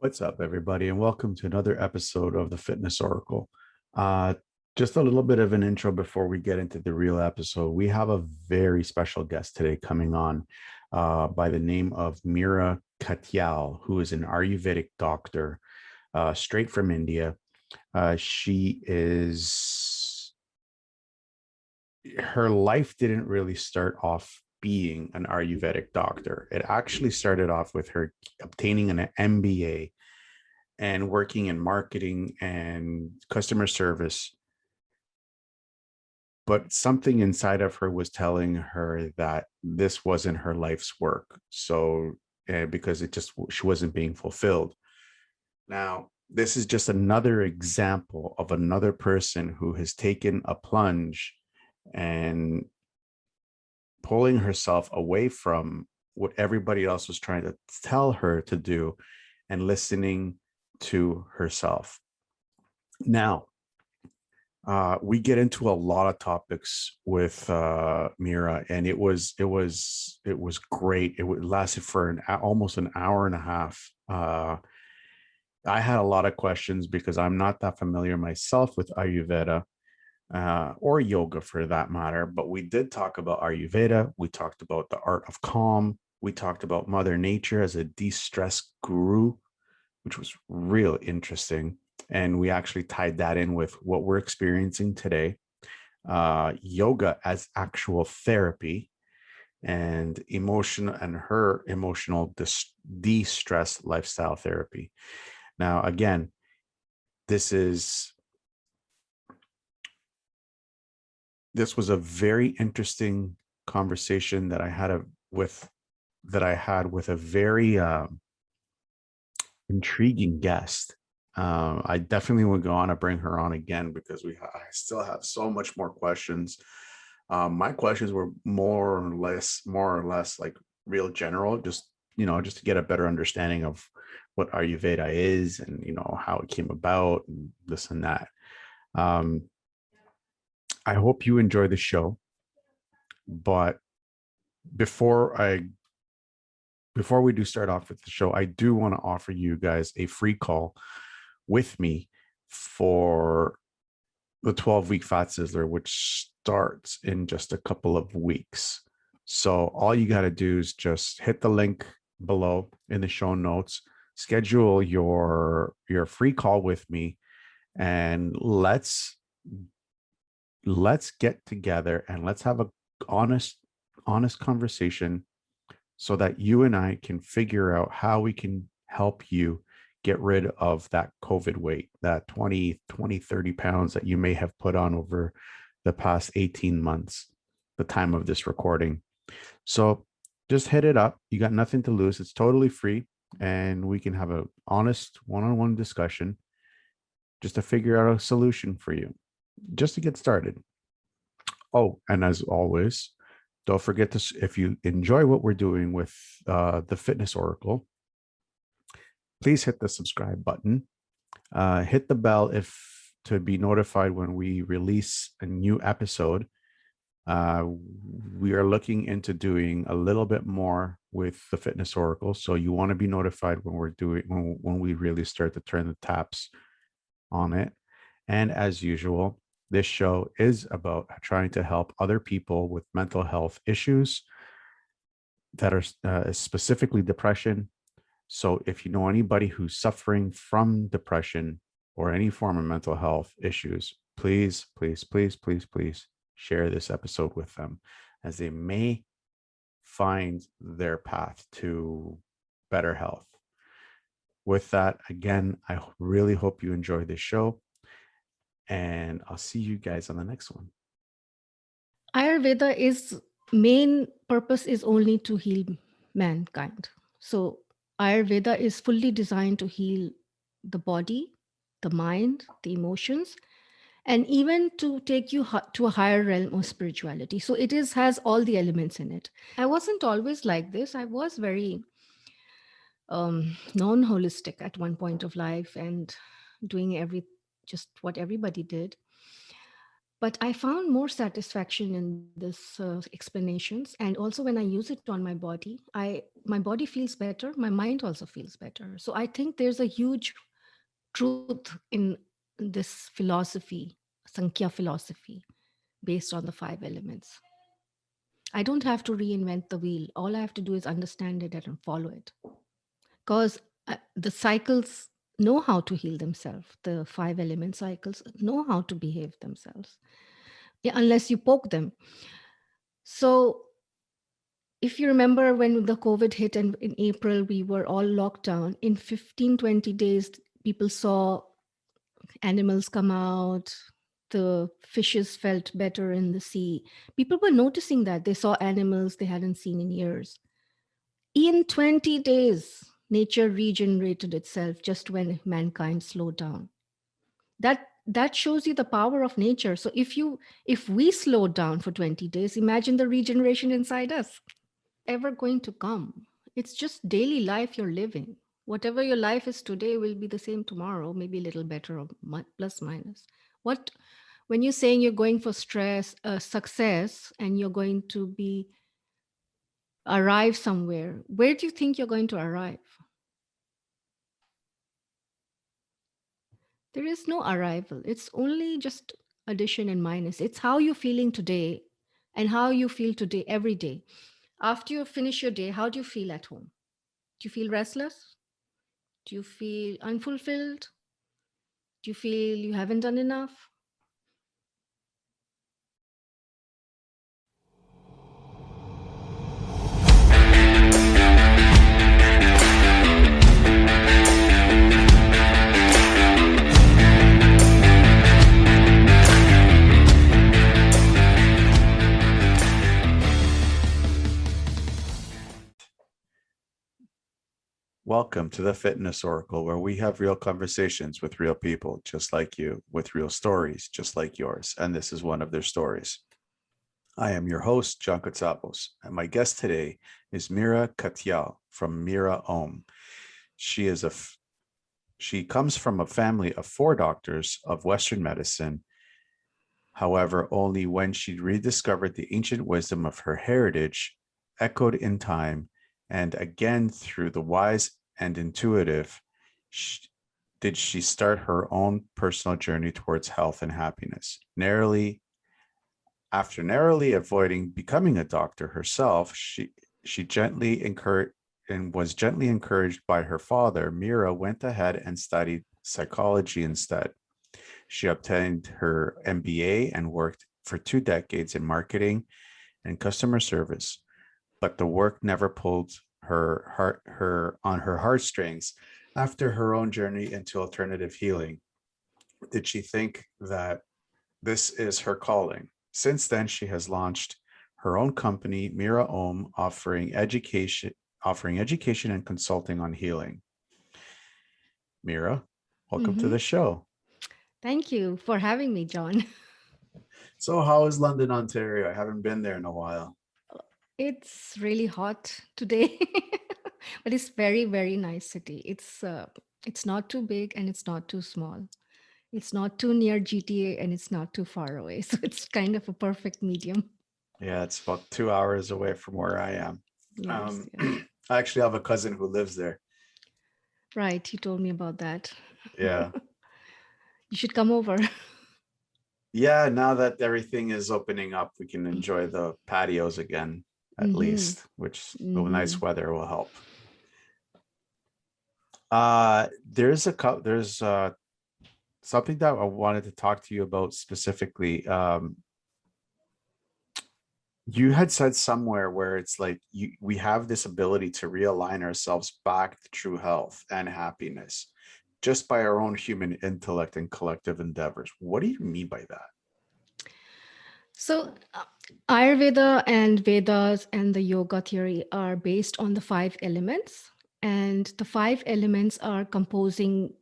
What's up, everybody, and welcome to another episode of the Fitness Oracle. Uh, just a little bit of an intro before we get into the real episode. We have a very special guest today coming on by the name of Mira Katyal, who is an Ayurvedic doctor straight from India. She is, her life didn't really start off being an Ayurvedic doctor. It actually started off with her obtaining an MBA and working in marketing and customer service. But something inside of her was telling her that this wasn't her life's work. So, because she wasn't being fulfilled. Now, this is just another example of another person who has taken a plunge and pulling herself away from what everybody else was trying to tell her to do and listening to herself. Now, we get into a lot of topics with Mira, and it was great. It lasted for almost an hour and a half. I had a lot of questions because I'm not that familiar myself with Ayurveda or yoga for that matter. But we did talk about Ayurveda. We talked about the art of calm. We talked about Mother Nature as a de-stress guru, which was real interesting. And we actually tied that in with what we're experiencing today, yoga as actual therapy, and her emotional de-stress lifestyle therapy. Now, again, this was a very interesting conversation that I had with a very intriguing guest. I definitely would go on to bring her on again because I still have so much more questions. My questions were more or less like real general, just to get a better understanding of what Ayurveda is and how it came about and this and that. I hope you enjoy the show, but before we do start off with the show, I do want to offer you guys a free call with me for the 12-week Fat Sizzler, which starts in just a couple of weeks. So all you got to do is just hit the link below in the show notes, schedule your free call with me, and let's get together and let's have a honest conversation so that you and I can figure out how we can help you get rid of that COVID weight, that 20, 30 pounds that you may have put on over the past 18 months, the time of this recording. So just hit it up. You got nothing to lose. It's totally free. And we can have an honest one-on-one discussion just to figure out a solution for you, just to get started. Oh, and as always, don't forget to, if you enjoy what we're doing with the Fitness Oracle, please hit the subscribe button. Hit the bell to be notified when we release a new episode. We are looking into doing a little bit more with the Fitness Oracle, so you want to be notified when when we really start to turn the taps on it. And as usual, this show is about trying to help other people with mental health issues that are specifically depression. So if you know anybody who's suffering from depression or any form of mental health issues, please, please, please, please, please share this episode with them, as they may find their path to better health. With that, again, I really hope you enjoy this show, and I'll see you guys on the next one. Ayurveda is main purpose is only to heal mankind. So Ayurveda is fully designed to heal the body, the mind, the emotions, and even to take you to a higher realm of spirituality. So it has all the elements in it. I wasn't always like this. I was very non-holistic at one point of life and doing just what everybody did. But I found more satisfaction in this explanations, and also when I use it on my body, my body feels better, my mind also feels better. So I think there's a huge truth in this philosophy, Sankhya philosophy, based on the five elements. I don't have to reinvent the wheel. All I have to do is understand it and follow it. Because the cycles know how to heal themselves. The five element cycles know how to behave themselves. Yeah, unless you poke them. So if you remember when the COVID hit and in April we were all locked down, in 15, 20 days, people saw animals come out, the fishes felt better in the sea. People were noticing that they saw animals they hadn't seen in years. In 20 days, nature regenerated itself just when mankind slowed down. That shows you the power of nature. So if we slowed down for 20 days, imagine the regeneration inside us ever going to come. It's just daily life you're living. Whatever your life is today will be the same tomorrow, maybe a little better or plus minus. What when you're saying you're going for success, and you're going to be arrive somewhere, where do you think you're going to arrive? There is no arrival. It's only just addition and minus. It's how you're feeling today and how you feel today every day. After you finish your day, how do you feel at home? Do you feel restless? Do you feel unfulfilled? Do you feel you haven't done enough? Welcome to the Fitness Oracle, where we have real conversations with real people just like you, with real stories just like yours. And this is one of their stories. I am your host, John Katsapos, and my guest today is Mira Katyal from MiraOm. She comes from a family of 4 doctors of Western medicine. However, only when she rediscovered the ancient wisdom of her heritage, echoed in time, and again through the wise and intuitive, did she start her own personal journey towards health and happiness. After narrowly avoiding becoming a doctor herself, she gently encouraged and was gently encouraged by her father. Mira went ahead and studied psychology instead. She obtained her MBA and worked for 2 decades in marketing and customer service, but the work never pulled her on her heartstrings. After her own journey into alternative healing, did she think that this is her calling? Since then, she has launched her own company, Mira Om, offering education and consulting on healing. Mira, welcome to Hmm. the show. Thank you for having me, John. So, how is London, Ontario? I haven't been there in a while. It's really hot today, but it's very, very nice city. It's not too big and it's not too small. It's not too near GTA and it's not too far away. So it's kind of a perfect medium. Yeah, it's about 2 hours away from where I am. Yes, Um, yes. I actually have a cousin who lives there. Right. You told me about that. Yeah. You should come over. Yeah, now that everything is opening up, we can enjoy the patios again, at Mm-hmm. least, which the Mm-hmm. nice weather will help. There's something that I wanted to talk to you about specifically. You had said somewhere where it's like we have this ability to realign ourselves back to true health and happiness just by our own human intellect and collective endeavors. What do you mean by that? So, Ayurveda and Vedas and the yoga theory are based on the five elements. And the five elements are composing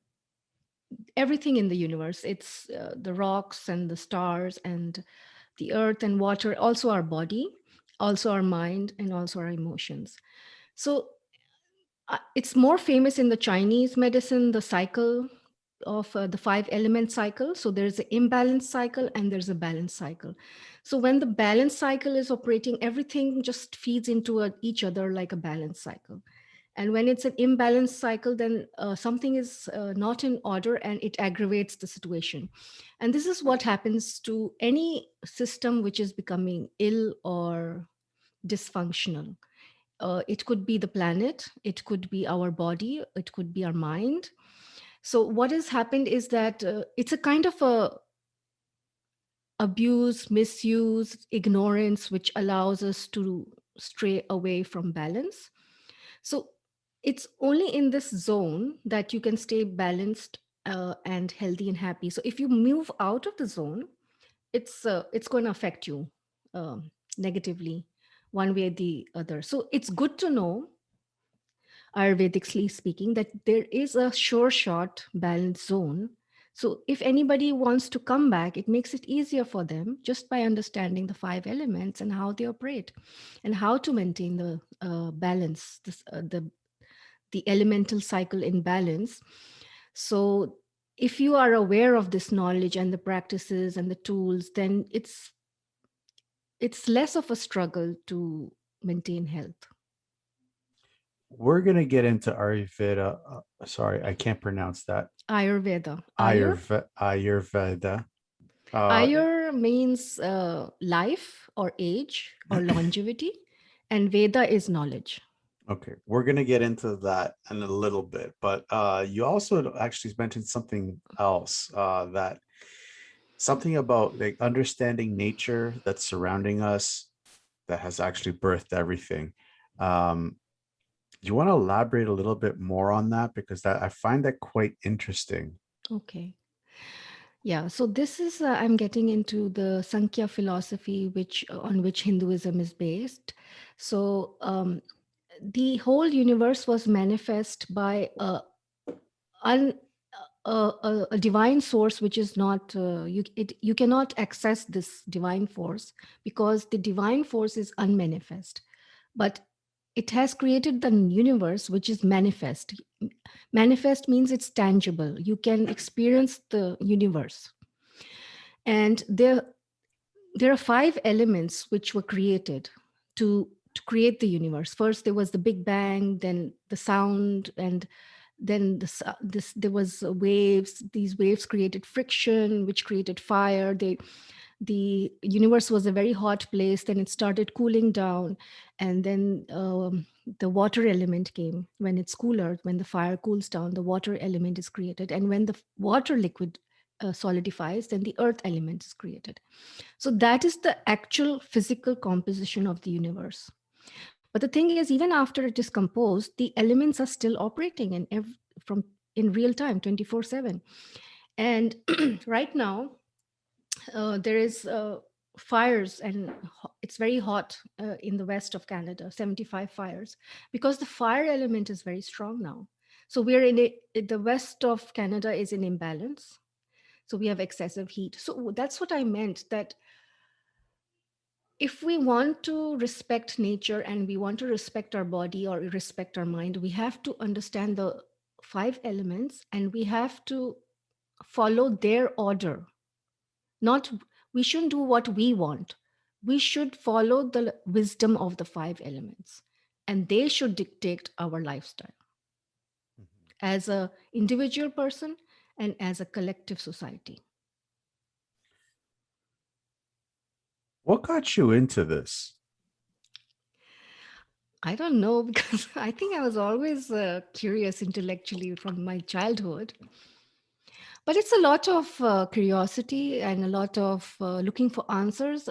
everything in the universe. It's the rocks and the stars and the earth and water, also our body, also our mind, and also our emotions. So, it's more famous in the Chinese medicine, the cycle. the five element cycle. So there's an imbalance cycle and there's a balance cycle. So when the balance cycle is operating, everything just feeds into each other like a balance cycle. And when it's an imbalance cycle, then something is not in order and it aggravates the situation. And this is what happens to any system which is becoming ill or dysfunctional. It could be the planet, it could be our body, it could be our mind. So what has happened is that it's a kind of a abuse, misuse, ignorance, which allows us to stray away from balance. So it's only in this zone that you can stay balanced and healthy and happy. So if you move out of the zone, it's going to affect you negatively, one way or the other. So it's good to know, Ayurvedically speaking, that there is a sure shot balance zone. So if anybody wants to come back, it makes it easier for them just by understanding the five elements and how they operate and how to maintain the balance, the elemental cycle in balance. So if you are aware of this knowledge and the practices and the tools, then it's less of a struggle to maintain health. We're gonna get into Ayurveda. Sorry, I can't pronounce that. Ayurveda. Ayurveda. Uh, Ayur means life or age or longevity, and Veda is knowledge. okay, we're gonna get into that in a little bit, but you also actually mentioned something else, that something about like understanding nature that's surrounding us that has actually birthed everything. Um, do you want to elaborate a little bit more on that? Because that I find that quite interesting. Okay. Yeah. So this is I'm getting into the Sankhya philosophy, which on which Hinduism is based. So the whole universe was manifest by un, a divine source, which is not you cannot access this divine force because the divine force is unmanifest, but it has created the universe which is manifest. Manifest means it's tangible, you can experience the universe. And there are five elements which were created to create the universe. First there was the big bang, then the sound, and then there was waves. These waves created friction, which created fire. The universe was a very hot place, then it started cooling down, and then the water element came. When it's cooler, when the fire cools down, the water element is created, and when the water liquid solidifies, then the earth element is created. So that is the actual physical composition of the universe. But the thing is, even after it is composed, the elements are still operating from in real time, 24/7. And right now, there is fires, and it's very hot in the west of Canada, 75 fires, because the fire element is very strong now. So we're the west of Canada is in imbalance. So we have excessive heat. So that's what I meant, that if we want to respect nature and we want to respect our body or respect our mind, we have to understand the five elements and we have to follow their order. Not We shouldn't do what we want. We should follow the wisdom of the five elements, and they should dictate our lifestyle as a individual person and as a collective society. What got you into this? I don't know because I think I was always curious intellectually from my childhood. But it's a lot of curiosity and a lot of looking for answers.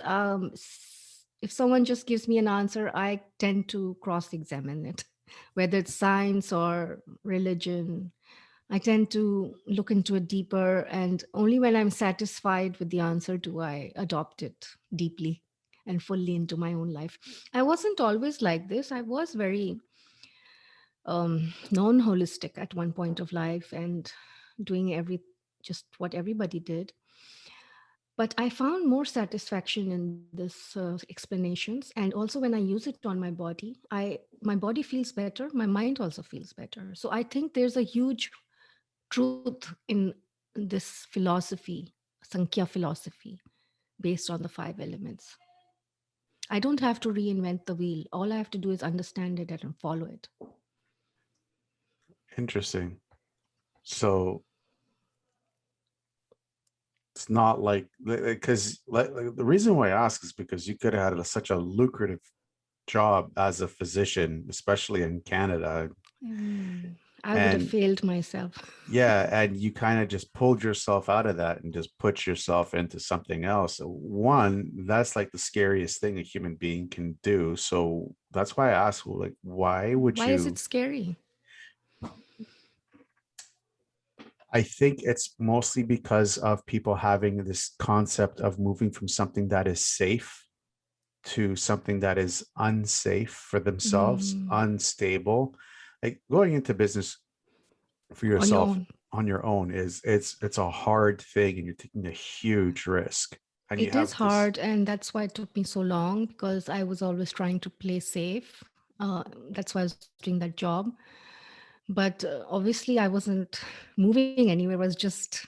If someone just gives me an answer, I tend to cross examine it, whether it's science or religion. I tend to look into it deeper, and only when I'm satisfied with the answer do I adopt it deeply and fully into my own life. I wasn't always like this. I was very non holistic at one point of life and doing just what everybody did. But I found more satisfaction in this explanations, and also when I use it on my body feels better, my mind also feels better. So I think there's a huge truth in this philosophy, Sankhya philosophy, based on the five elements. I don't have to reinvent the wheel. All I have to do is understand it and follow it. Interesting. So it's not like, because like, the reason why I ask is because you could have had such a lucrative job as a physician, especially in Canada. I would have And failed myself. yeah, and you kind of just pulled yourself out of that and just put yourself into something else. So one, that's like the scariest thing a human being can do. So that's why I asked, well, like, why would Why is it you? scary? I think it's mostly because of people having this concept of moving from something that is safe to something that is unsafe for themselves, Mm, unstable. Like going into business for on your yourself own. on your own is it's a hard thing, and you're taking a huge risk, and you It is have this. hard, and that's why it took me so long because I was always trying to play safe. That's why I was doing that job. But obviously, I wasn't moving anywhere. It was just,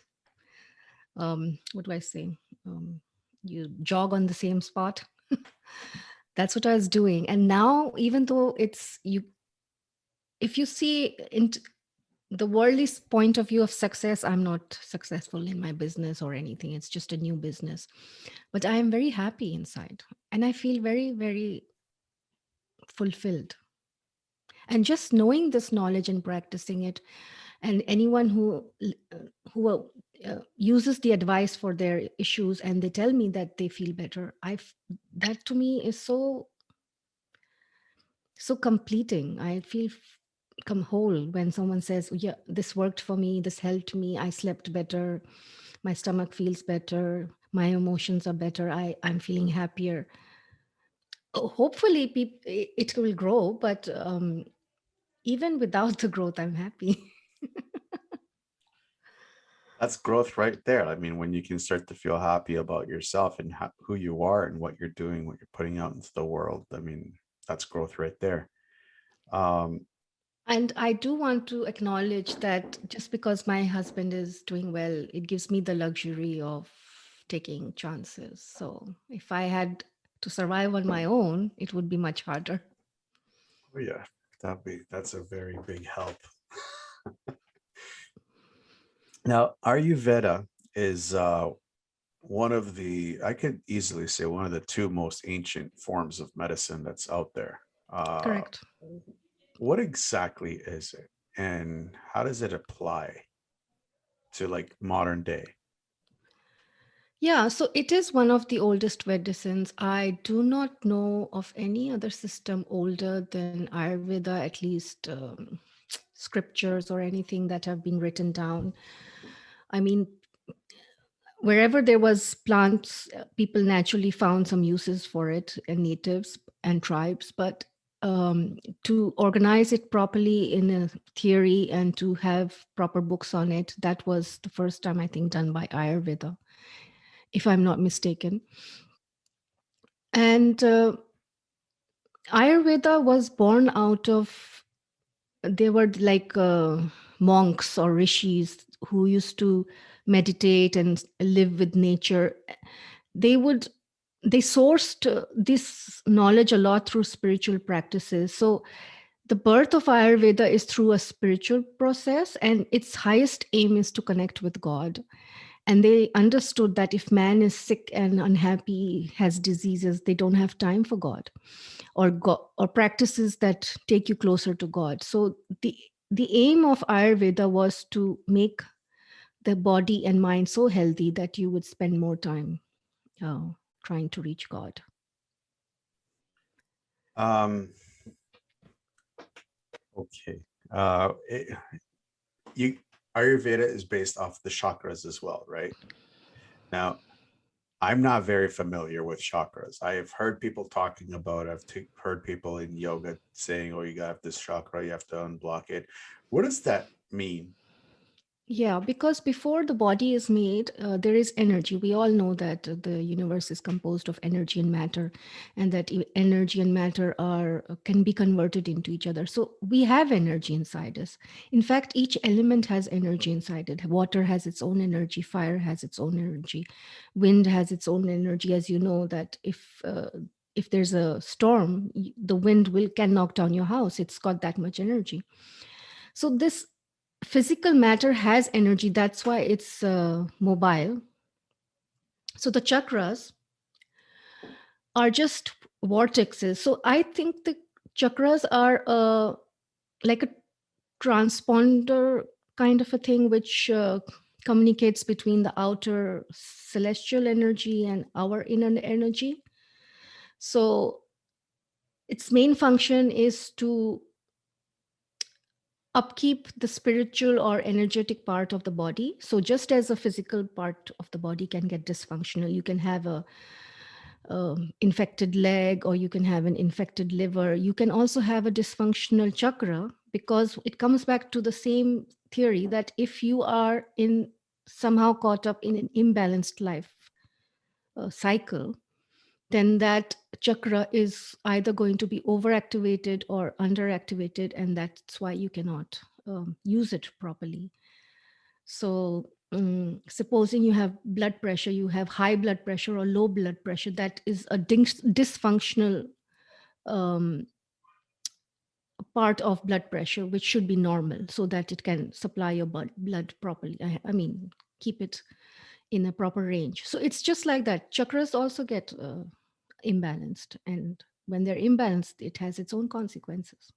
what do I say? Um, you jog on the same spot. That's what I was doing. And now, even though it's you, if you see in the worldly point of view of success, I'm not successful in my business or anything. It's just a new business. But I am very happy inside. And I feel very, very fulfilled. And just knowing this knowledge and practicing it, and anyone who uses the advice for their issues and they tell me that they feel better, that to me is so completing. I feel come whole when someone says, yeah, this worked for me, this helped me, I slept better, my stomach feels better, my emotions are better, I'm feeling happier. Hopefully it will grow, but even without the growth, I'm happy. That's growth right there. I mean, when you can start to feel happy about yourself and who you are and what you're doing, what you're putting out into the world, I mean, that's growth right there. um And I do want to acknowledge that just because my husband is doing well, it gives me the luxury of taking chances. So if I had to survive on my own, it would be much harder. oh yeah, that's a very big help. Now Ayurveda is one of the, I could easily say, one of the two most ancient forms of medicine that's out there. uh Correct. what exactly is it, and how does it apply to like modern day? Yeah, so it is one of the oldest medicines. I do not know of any other system older than Ayurveda, at least scriptures or anything that have been written down. I mean, wherever there was plants, people naturally found some uses for it, and natives and tribes. But to organize it properly in a theory and to have proper books on it, that was the first time I think done by Ayurveda, if I'm not mistaken. And Ayurveda was born out of, they were like monks or rishis who used to meditate and live with nature. They would they sourced this knowledge a lot through spiritual practices. So the birth of Ayurveda is through a spiritual process, and its highest aim is to connect with God. And they understood that if man is sick and unhappy, has diseases, they don't have time for God, or practices that take you closer to God. So the aim of Ayurveda was to make the body and mind so healthy that you would spend more time uh, trying to reach God. um okay. You Ayurveda is based off the chakras as well, right? Now, I'm not very familiar with chakras. I have heard people talking about, heard people in yoga saying, oh, you got this chakra, you have to unblock it. What does that mean? Yeah, because before the body is made, there is energy. We all know that the universe is composed of energy and matter, and that energy and matter are can be converted into each other. So we have energy inside us. In fact, each element has energy inside it. Water has its own energy. Fire has its own energy. Wind has its own energy. As you know, that if there's a storm, the wind will can knock down your house. It's got that much energy. So this physical matter has energy. That's why it's mobile. So the chakras are just vortexes. So I think the chakras are like a transponder kind of a thing, which communicates between the outer celestial energy and our inner energy. So its main function is to upkeep the spiritual or energetic part of the body. So just as a physical part of the body can get dysfunctional, you can have a infected leg, or you can have an infected liver. You can also have a dysfunctional chakra, because it comes back to the same theory that if you are in somehow caught up in an imbalanced life cycle, then that chakra is either going to be overactivated or underactivated, and that's why you cannot use it properly. So, supposing you have blood pressure, you have high blood pressure or low blood pressure, that is a dysfunctional um, part of blood pressure, which should be normal so that it can supply your blood properly. I mean, keep it in a proper range. So, it's just like that. Chakras also get imbalanced. And when they're imbalanced, it has its own consequences.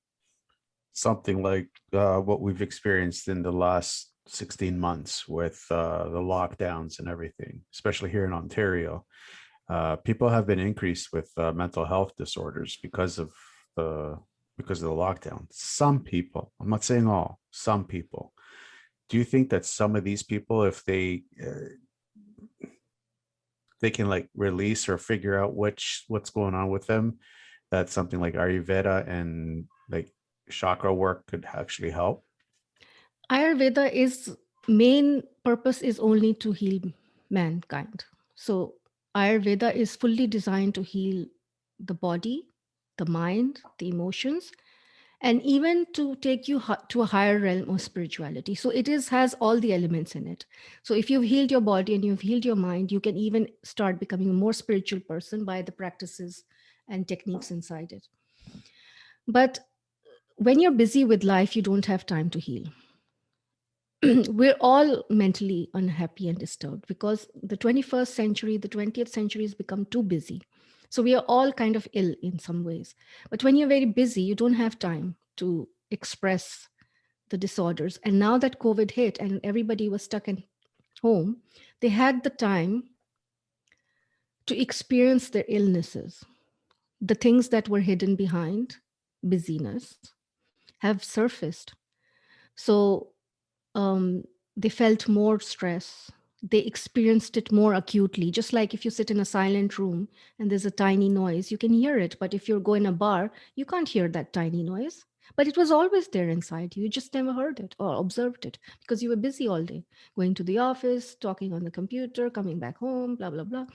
Something like what we've experienced in the last 16 months with the lockdowns and everything, especially here in Ontario. People have been increased with mental health disorders the because of the lockdown. Some people, I'm not saying all, some people. Do you think that some of these people, if they can like release or figure out what's going on with them, that something like Ayurveda and like chakra work could actually help? Ayurveda is main purpose is only to heal mankind. So Ayurveda is fully designed to heal the body, the mind, the emotions, and even to take you to a higher realm of spirituality. So it is has all the elements in it. So if you've healed your body and you've healed your mind, you can even start becoming a more spiritual person by the practices and techniques inside it. But when you're busy with life, you don't have time to heal. We're all mentally unhappy and disturbed because the 21st century, the 20th century has become too busy. So we are all kind of ill in some ways. But when you're very busy, you don't have time to express the disorders. And now that COVID hit and everybody was stuck in home, they had the time to experience their illnesses. The things that were hidden behind busyness have surfaced. So um, they felt more stress. They experienced it more acutely. Just like if you sit in a silent room and there's a tiny noise, you can hear it. But if you go in a bar, you can't hear that tiny noise. But it was always there inside you. You just never heard it or observed it because you were busy all day, going to the office, talking on the computer, coming back home, blah, blah, blah.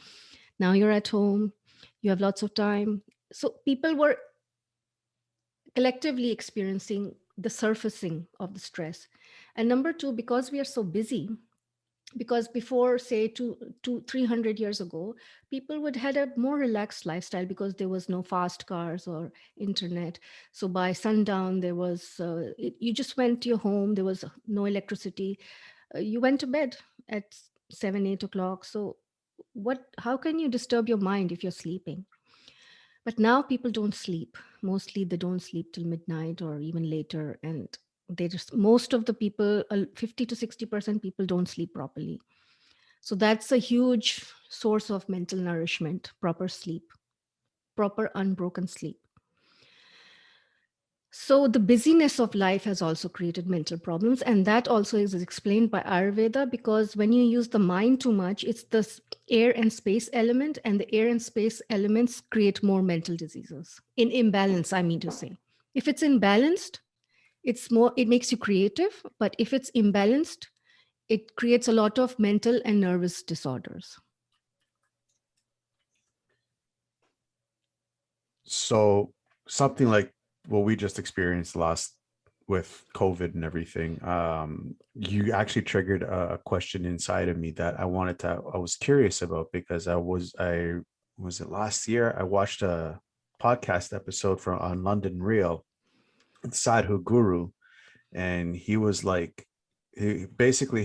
Now you're at home, you have lots of time. So people were collectively experiencing the surfacing of the stress. And number two, because we are so busy, because before say 300 years ago, people would had a more relaxed lifestyle because there was no fast cars or internet. So by sundown there was you just went to your home, there was no electricity, you went to bed at 7 8 o'clock. So what, how can you disturb your mind if you're sleeping? But now people don't sleep. Mostly they don't sleep till midnight or even later. And they just, most of the people, 50 to 60% people don't sleep properly. So that's a huge source of mental nourishment, proper sleep, proper unbroken sleep. So the busyness of life has also created mental problems. And that also is explained by Ayurveda, because when you use the mind too much, it's the air and space element, and the air and space elements create more mental diseases. In imbalance, I mean to say. If it's imbalanced, it's more, it makes you creative. But if it's imbalanced, it creates a lot of mental and nervous disorders. So something like what we just experienced last with COVID and everything, you actually triggered a question inside of me that I was curious about, because I was it last year? I watched a podcast episode from on London Real, Sadhu Guru, and he was like, he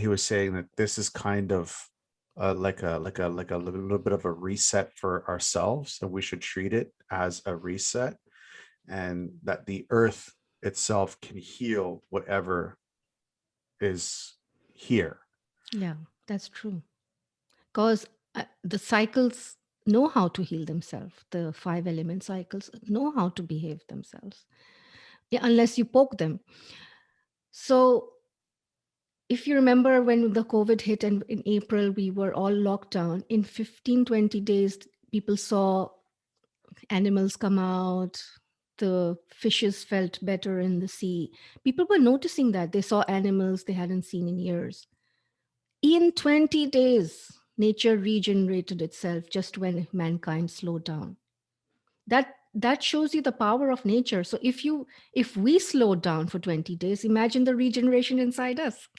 was saying that this is kind of like a little bit of a reset for ourselves, and we should treat it as a reset, and that the earth itself can heal whatever is here. Yeah, that's true. Because the cycles know how to heal themselves. The five element cycles know how to behave themselves, yeah, unless you poke them. So, if you remember when the COVID hit and in April we were all locked down, in 15, 20 days, people saw animals come out, the fishes felt better in the sea. People were noticing that they saw animals they hadn't seen in years. In 20 days, nature regenerated itself just when mankind slowed down. That shows you the power of nature. So if we slowed down for 20 days, imagine the regeneration inside us.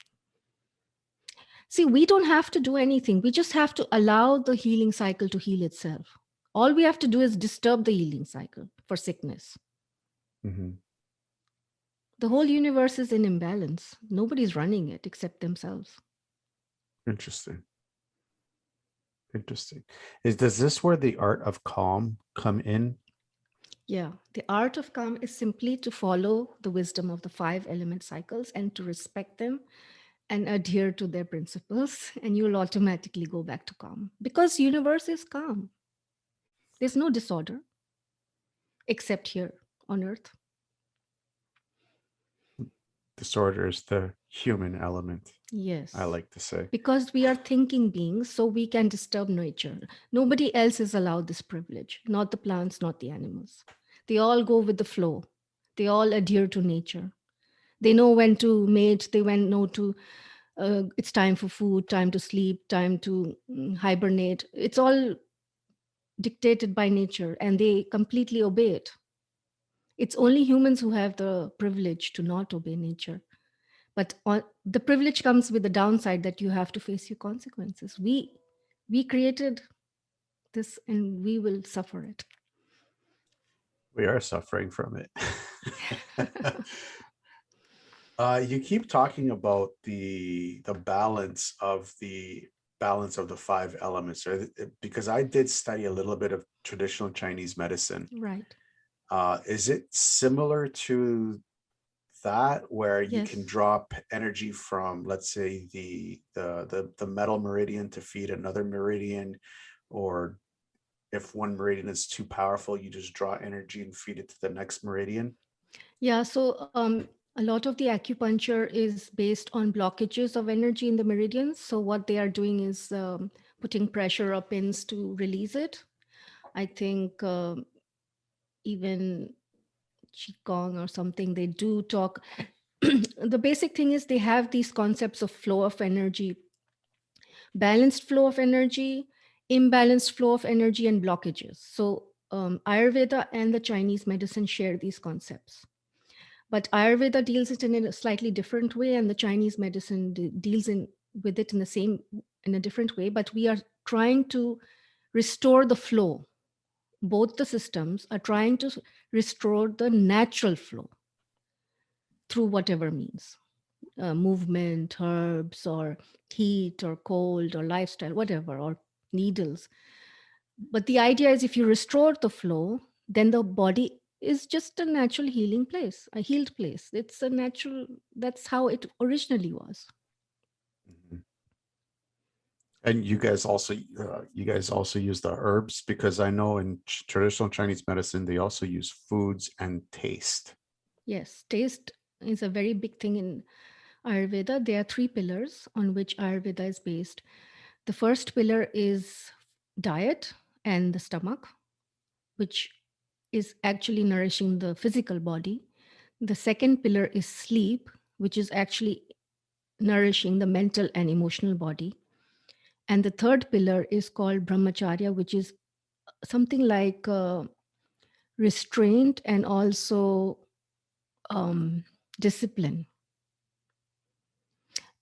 See, we don't have to do anything. We just have to allow the healing cycle to heal itself. All we have to do is disturb the healing cycle for sickness. Mhm. The whole universe is in imbalance. Nobody's running it except themselves. Interesting. Interesting. Does this where the art of calm come in? Yeah, the art of calm is simply to follow the wisdom of the five element cycles and to respect them and adhere to their principles, and you'll automatically go back to calm because universe is calm. There's no disorder except here on earth. Disorder is the human element, I Yes, like to say. because we are thinking beings, so we can disturb nature. Nobody else is allowed this privilege, not the plants, not the animals. They all go with the flow, they all adhere to nature. They know when to mate, they know to it's time for food, time to sleep, time to hibernate. It's all dictated by nature and they completely obey it. It's only humans who have the privilege to not obey nature. But the privilege comes with the downside that you have to face your consequences. We created this and we will suffer it. We are suffering from it. You keep talking about the balance of the five elements, because I did study a little bit of traditional Chinese medicine. Right. Is it similar to that, where you can Yes. draw energy from, let's say, the metal meridian to feed another meridian, or if one meridian is too powerful, you just draw energy and feed it to the next meridian? Yeah. So a lot of the acupuncture is based on blockages of energy in the meridians. So what they are doing is putting pressure or pins to release it. I think even qigong or something they do talk. The basic thing is they have these concepts of flow of energy, balanced flow of energy, imbalanced flow of energy, and blockages. So Ayurveda and the Chinese medicine share these concepts, but Ayurveda deals it in a slightly different way, and the Chinese medicine deals in with it in the same in a different way. But we are trying to restore the flow. Both the systems are trying to restore the natural flow through whatever means, movement, herbs, or heat, or cold, or lifestyle, whatever, or needles. But the idea is if you restore the flow, then the body is just a natural healing place, a healed place. It's a natural, that's how it originally was. Mhm. And you guys also use the herbs, because I know in traditional Chinese medicine they also use foods and taste. Yes, taste is a very big thing in Ayurveda. There are three pillars on which Ayurveda is based. The first pillar is diet and the stomach, which is actually nourishing the physical body. The second pillar is sleep, which is actually nourishing the mental and emotional body. And the third pillar is called brahmacharya, which is something like restraint and also um, discipline.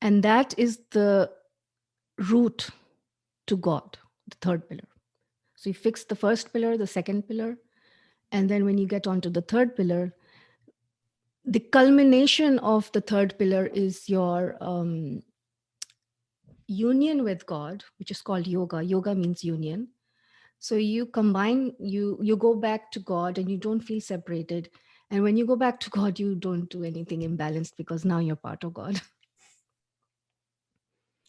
And that is the route to God, the third pillar. So you fix the first pillar, the second pillar, and then when you get onto the third pillar, the culmination of the third pillar is your union with God, which is called yoga. Yoga means union. So you combine, you go back to God, and you don't feel separated. And when you go back to God, you don't do anything imbalanced because now you're part of God.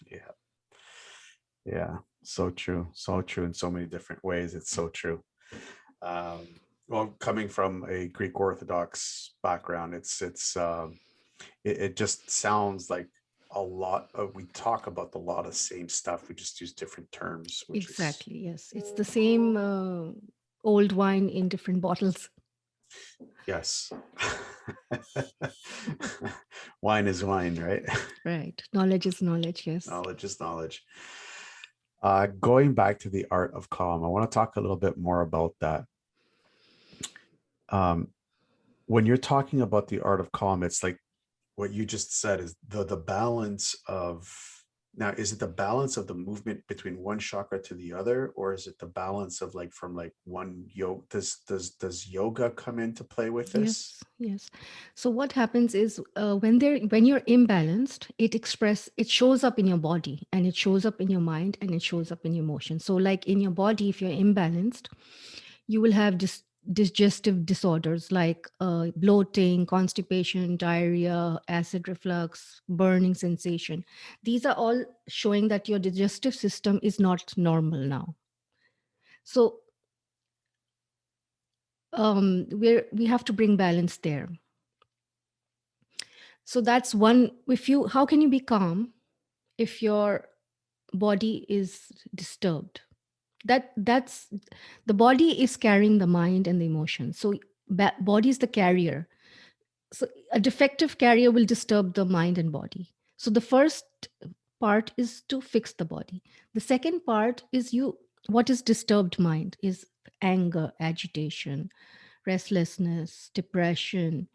Yeah. Yeah. So true in so many different ways. It's so true. Um, well, coming from a Greek Orthodox background, it just sounds like a lot of, we talk about a lot of same stuff. We just use different terms, which is, Exactly. Yes, it's the same old wine in different bottles. yes. Wine is wine, right? Right. Knowledge is knowledge. Yes. Knowledge is knowledge. Going back to the art of calm, I want to talk a little bit more about that. Um, when you're talking about the art of calm, it's like what you just said is the balance of, now is it the balance of the movement between one chakra to the other, or is it the balance of like from like one yoga? Does yoga come into play with this? Yes, yes. So what happens is when you're imbalanced, it shows up in your body, and it shows up in your mind, and it shows up in your emotions. So like in your body, if you're imbalanced, you will have digestive disorders like bloating, constipation, diarrhea, acid reflux, burning sensation. These are all showing that your digestive system is not normal now. So we have to bring balance there. So that's one. If you, how can you be calm if your body is disturbed? That's the body is carrying the mind and the emotions. So body is the carrier. So a defective carrier will disturb the mind and body. So the first part is to fix the body. The second part is you, what is disturbed mind is anger, agitation, restlessness, depression,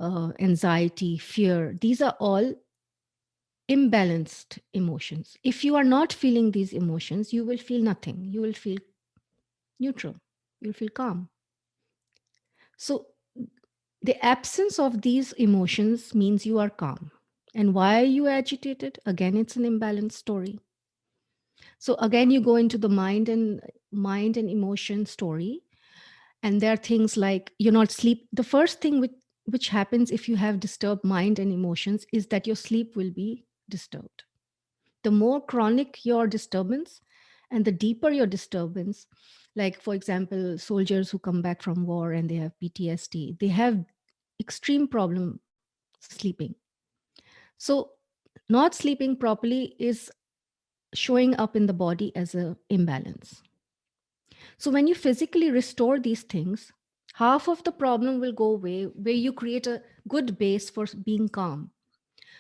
anxiety, fear. These are all imbalanced emotions. If you are not feeling these emotions, you will feel nothing. You will feel neutral. You'll feel calm. So, the absence of these emotions means you are calm. And why are you agitated? Again, it's an imbalanced story. So again, you go into the mind and emotion story, and there are things like you're not sleep. The first thing which happens if you have disturbed mind and emotions is that your sleep will be disturbed. The more chronic your disturbance and the deeper your disturbance, like for example soldiers who come back from war and they have PTSD, they have extreme problem sleeping. So not sleeping properly is showing up in the body as a imbalance. So when you physically restore these things, half of the problem will go away, where you create a good base for being calm.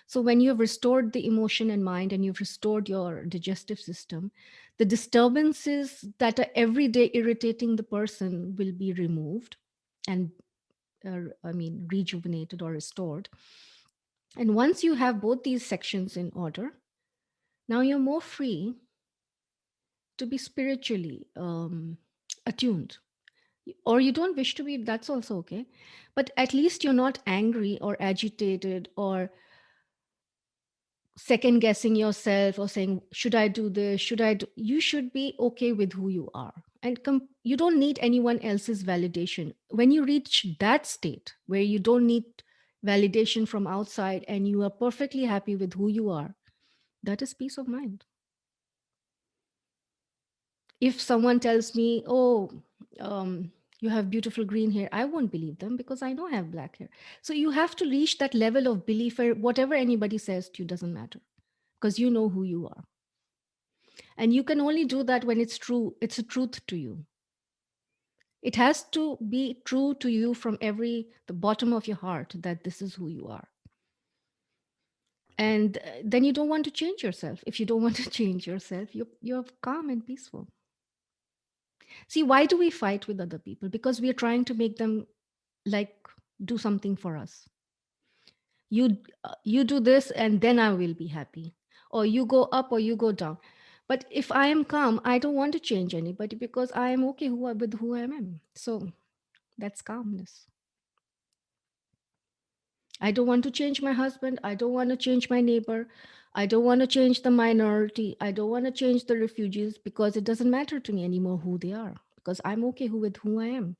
So when you have restored the emotion and mind, and you've restored your digestive system, the disturbances that are every day irritating the person will be removed and rejuvenated or restored. And once you have both these sections in order, now you're more free to be spiritually attuned. Or you don't wish to be, that's also okay. But at least you're not angry or agitated or second guessing yourself or saying, should I do this, should I do, you should be okay with who you are. And you don't need anyone else's validation. When you reach that state where you don't need validation from outside and you are perfectly happy with who you are, that is peace of mind. If someone tells me, oh, you have beautiful green hair, I won't believe them because I know I have black hair. So you have to reach that level of belief where whatever anybody says to you doesn't matter, because you know who you are. And you can only do that when it's true, it's a truth to you. It has to be true to you from the bottom of your heart that this is who you are. And then you don't want to change yourself. If you don't want to change yourself, you're calm and peaceful. See, why do we fight with other people? Because we are trying to make them like do something for us. You do this and then I will be happy, or you go up or you go down. But if I am calm, I don't want to change anybody because I am okay with who I am. So that's calmness. I don't want to change my husband. I don't want to change my neighbor. I don't want to change the minority. I don't want to change the refugees because it doesn't matter to me anymore who they are, because I'm okay with who I am.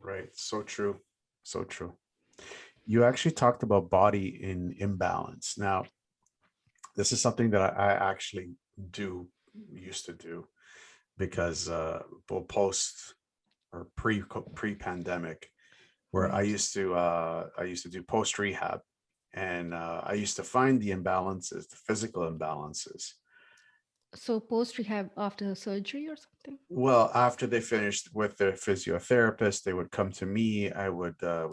Right. So true. So true. You actually talked about body in imbalance. Now, this is something that I actually do used to do because post or pre pandemic, where Right. I used to do post rehab, and I used to find the imbalances, the physical imbalances. So post rehab after surgery or something? Well, after they finished with their physiotherapist, they would come to me.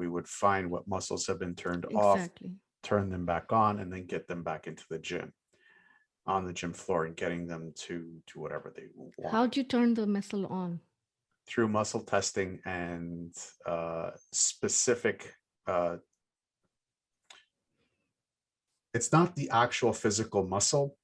We would find what muscles have been turned off, Exactly. turn them back on, and then get them back into the gym, on the gym floor, and getting them to whatever they How wanted do you turn the muscle on? through muscle testing and specific. Uh, it's not the actual physical muscle.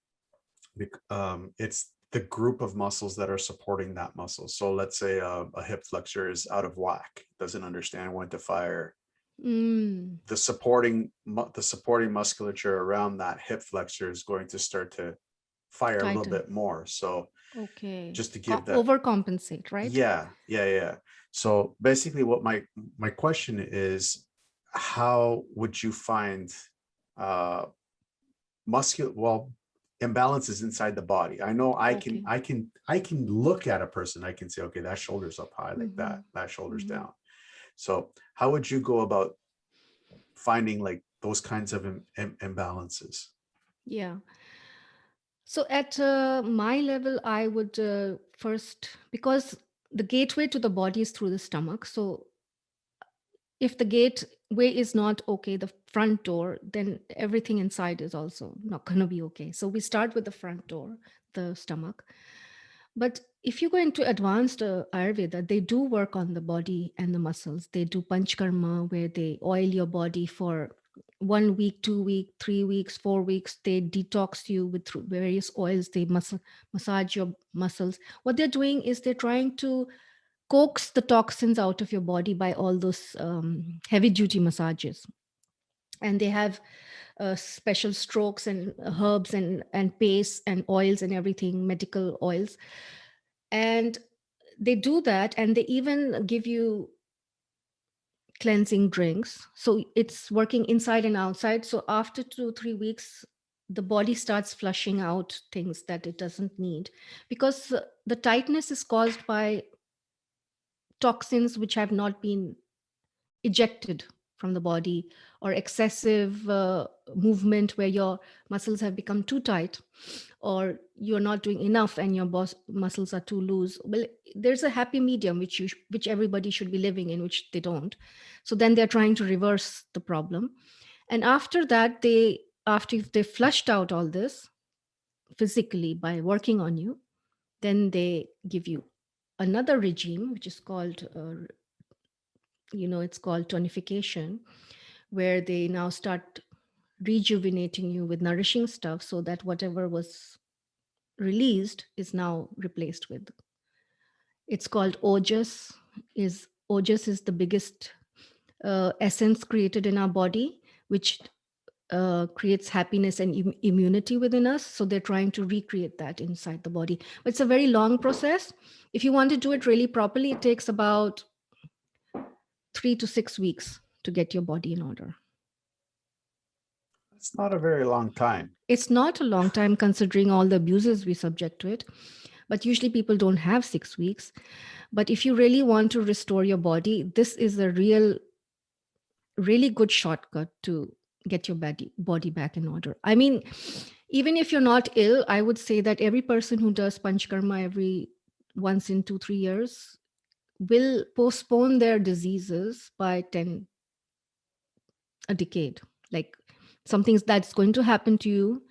It's the group of muscles that are supporting that muscle. So let's say a hip flexor is out of whack, doesn't understand when to fire. Mm, The supporting musculature around that hip flexor is going to start to fire a little tighten. bit more. So Okay. just to give that, Overcompensate, right? yeah. So basically, what my question is, how would you find uh well, imbalance is inside the body. I know Okay. I can look at a person, I can say, okay, that shoulder's up high, like Mm-hmm. that shoulder's Mm-hmm. down. So how would you go about finding like those kinds of imbalances? Yeah. So at my level, I would first, because the gateway to the body is through the stomach. So if the gateway is not okay, the front door, then everything inside is also not going to be okay. So we start with the front door, the stomach. But if you go into advanced Ayurveda, they do work on the body and the muscles. They do panchkarma where they oil your body for 1 week, 2 week, 3 weeks, 4 weeks. They detox you with various oils. They massage your muscles. What they're doing is they're trying to coax the toxins out of your body by all those heavy duty massages. And they have special strokes and herbs and paste and oils and everything, medical oils. And they do that, and they even give you cleansing drinks. So it's working inside and outside. So after 2 3 weeks, the body starts flushing out things that it doesn't need, because the tightness is caused by toxins which have not been ejected from the body, or excessive movement where your muscles have become too tight, or you're not doing enough and your muscles are too loose. Well, there's a happy medium which everybody should be living in, which they don't. So then they're trying to reverse the problem. And after that, after if they flushed out all this physically by working on you, then they give you another regime which is called it's called tonification, where they now start rejuvenating you with nourishing stuff so that whatever was released is now replaced with. It's called ojas. Ojas is the biggest essence created in our body, which creates happiness and immunity within us. So they're trying to recreate that inside the body. But it's a very long process. If you want to do it really properly, it takes about 3 to 6 weeks to get your body in order. It's not a very long time. It's not a long time considering all the abuses we subject to it, but usually people don't have 6 weeks. But if you really want to restore your body, this is a really good shortcut to get your body back in order. I mean, even if you're not ill, I would say that every person who does panchkarma every once in 2 3 years will postpone their diseases by a decade. Like something that's going to happen to you.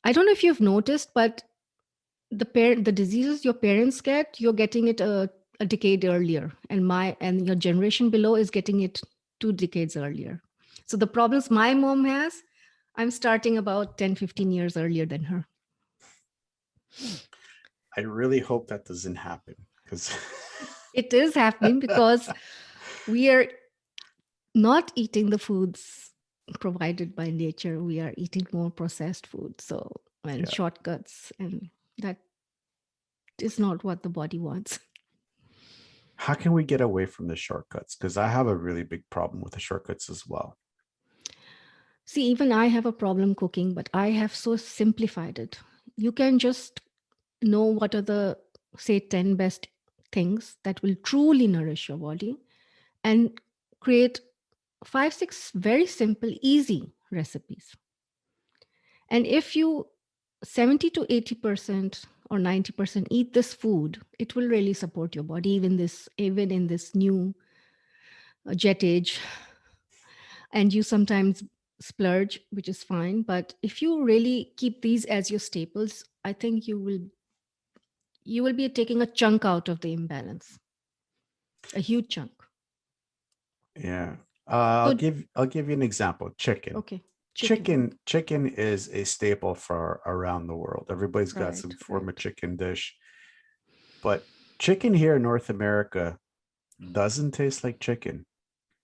I don't know if you've noticed, but the diseases your parents get, you're getting it a decade earlier, and your generation below is getting it 2 decades earlier. So the problems my mom has, I'm starting about 10-15 years earlier than her. I really hope that doesn't happen because It is happening because we are not eating the foods provided by nature. We are eating more processed food, so and yeah. shortcuts, and that is not what the body wants. How can we get away from the shortcuts? Because I have a really big problem with the shortcuts as well. See, even I have a problem cooking, but I have so simplified it. You can just know what are the, say, 10 best things that will truly nourish your body and create 5, 6 very simple, easy recipes. And if you 70 to 80% or 90% eat this food, it will really support your body, even in this new jet age. And you sometimes splurge, which is fine. But if you really keep these as your staples, I think you will be taking a chunk out of the imbalance, a huge chunk. Yeah. So I'll give you an example. Chicken. okay, chicken. Chicken is a staple for around the world. Everybody's got some Right, form of right. chicken dish, but chicken here in North America doesn't taste like chicken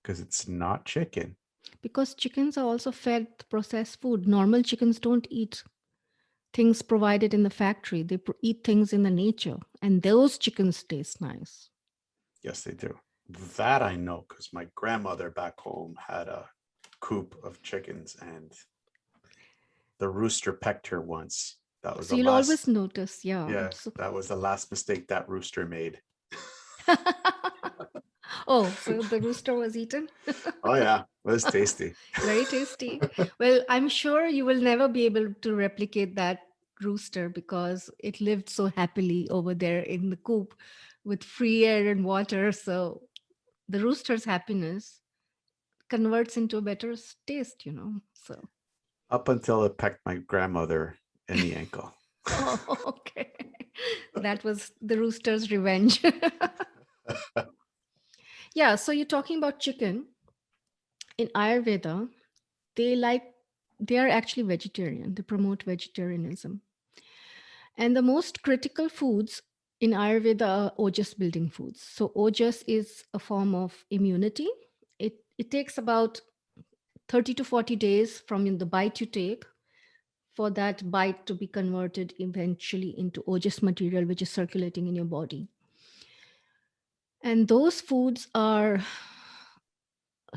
because it's not chicken. Because chickens are also fed processed food. Normal chickens don't eat things provided in the factory. They eat things in the nature, and those chickens taste nice. Yes, they do. That I know because my grandmother back home had a coop of chickens and the rooster pecked her once. That was So the you'll always last, notice, yeah. yeah, So that was the last mistake that rooster made. oh, so the rooster was eaten? Oh yeah, it was tasty. Very tasty. Well, I'm sure you will never be able to replicate that rooster because it lived so happily over there in the coop with free air and water. So the rooster's happiness converts into a better taste. So, Up until it pecked my grandmother in the ankle. oh, okay. That was the rooster's revenge. Yeah. So you're talking about chicken. In Ayurveda, they like, they are actually vegetarian. They promote vegetarianism. And the most critical foods in Ayurveda are ojas building foods. So ojas is a form of immunity. It takes about 30 to 40 days from the bite you take for that bite to be converted eventually into ojas material, which is circulating in your body. And those foods are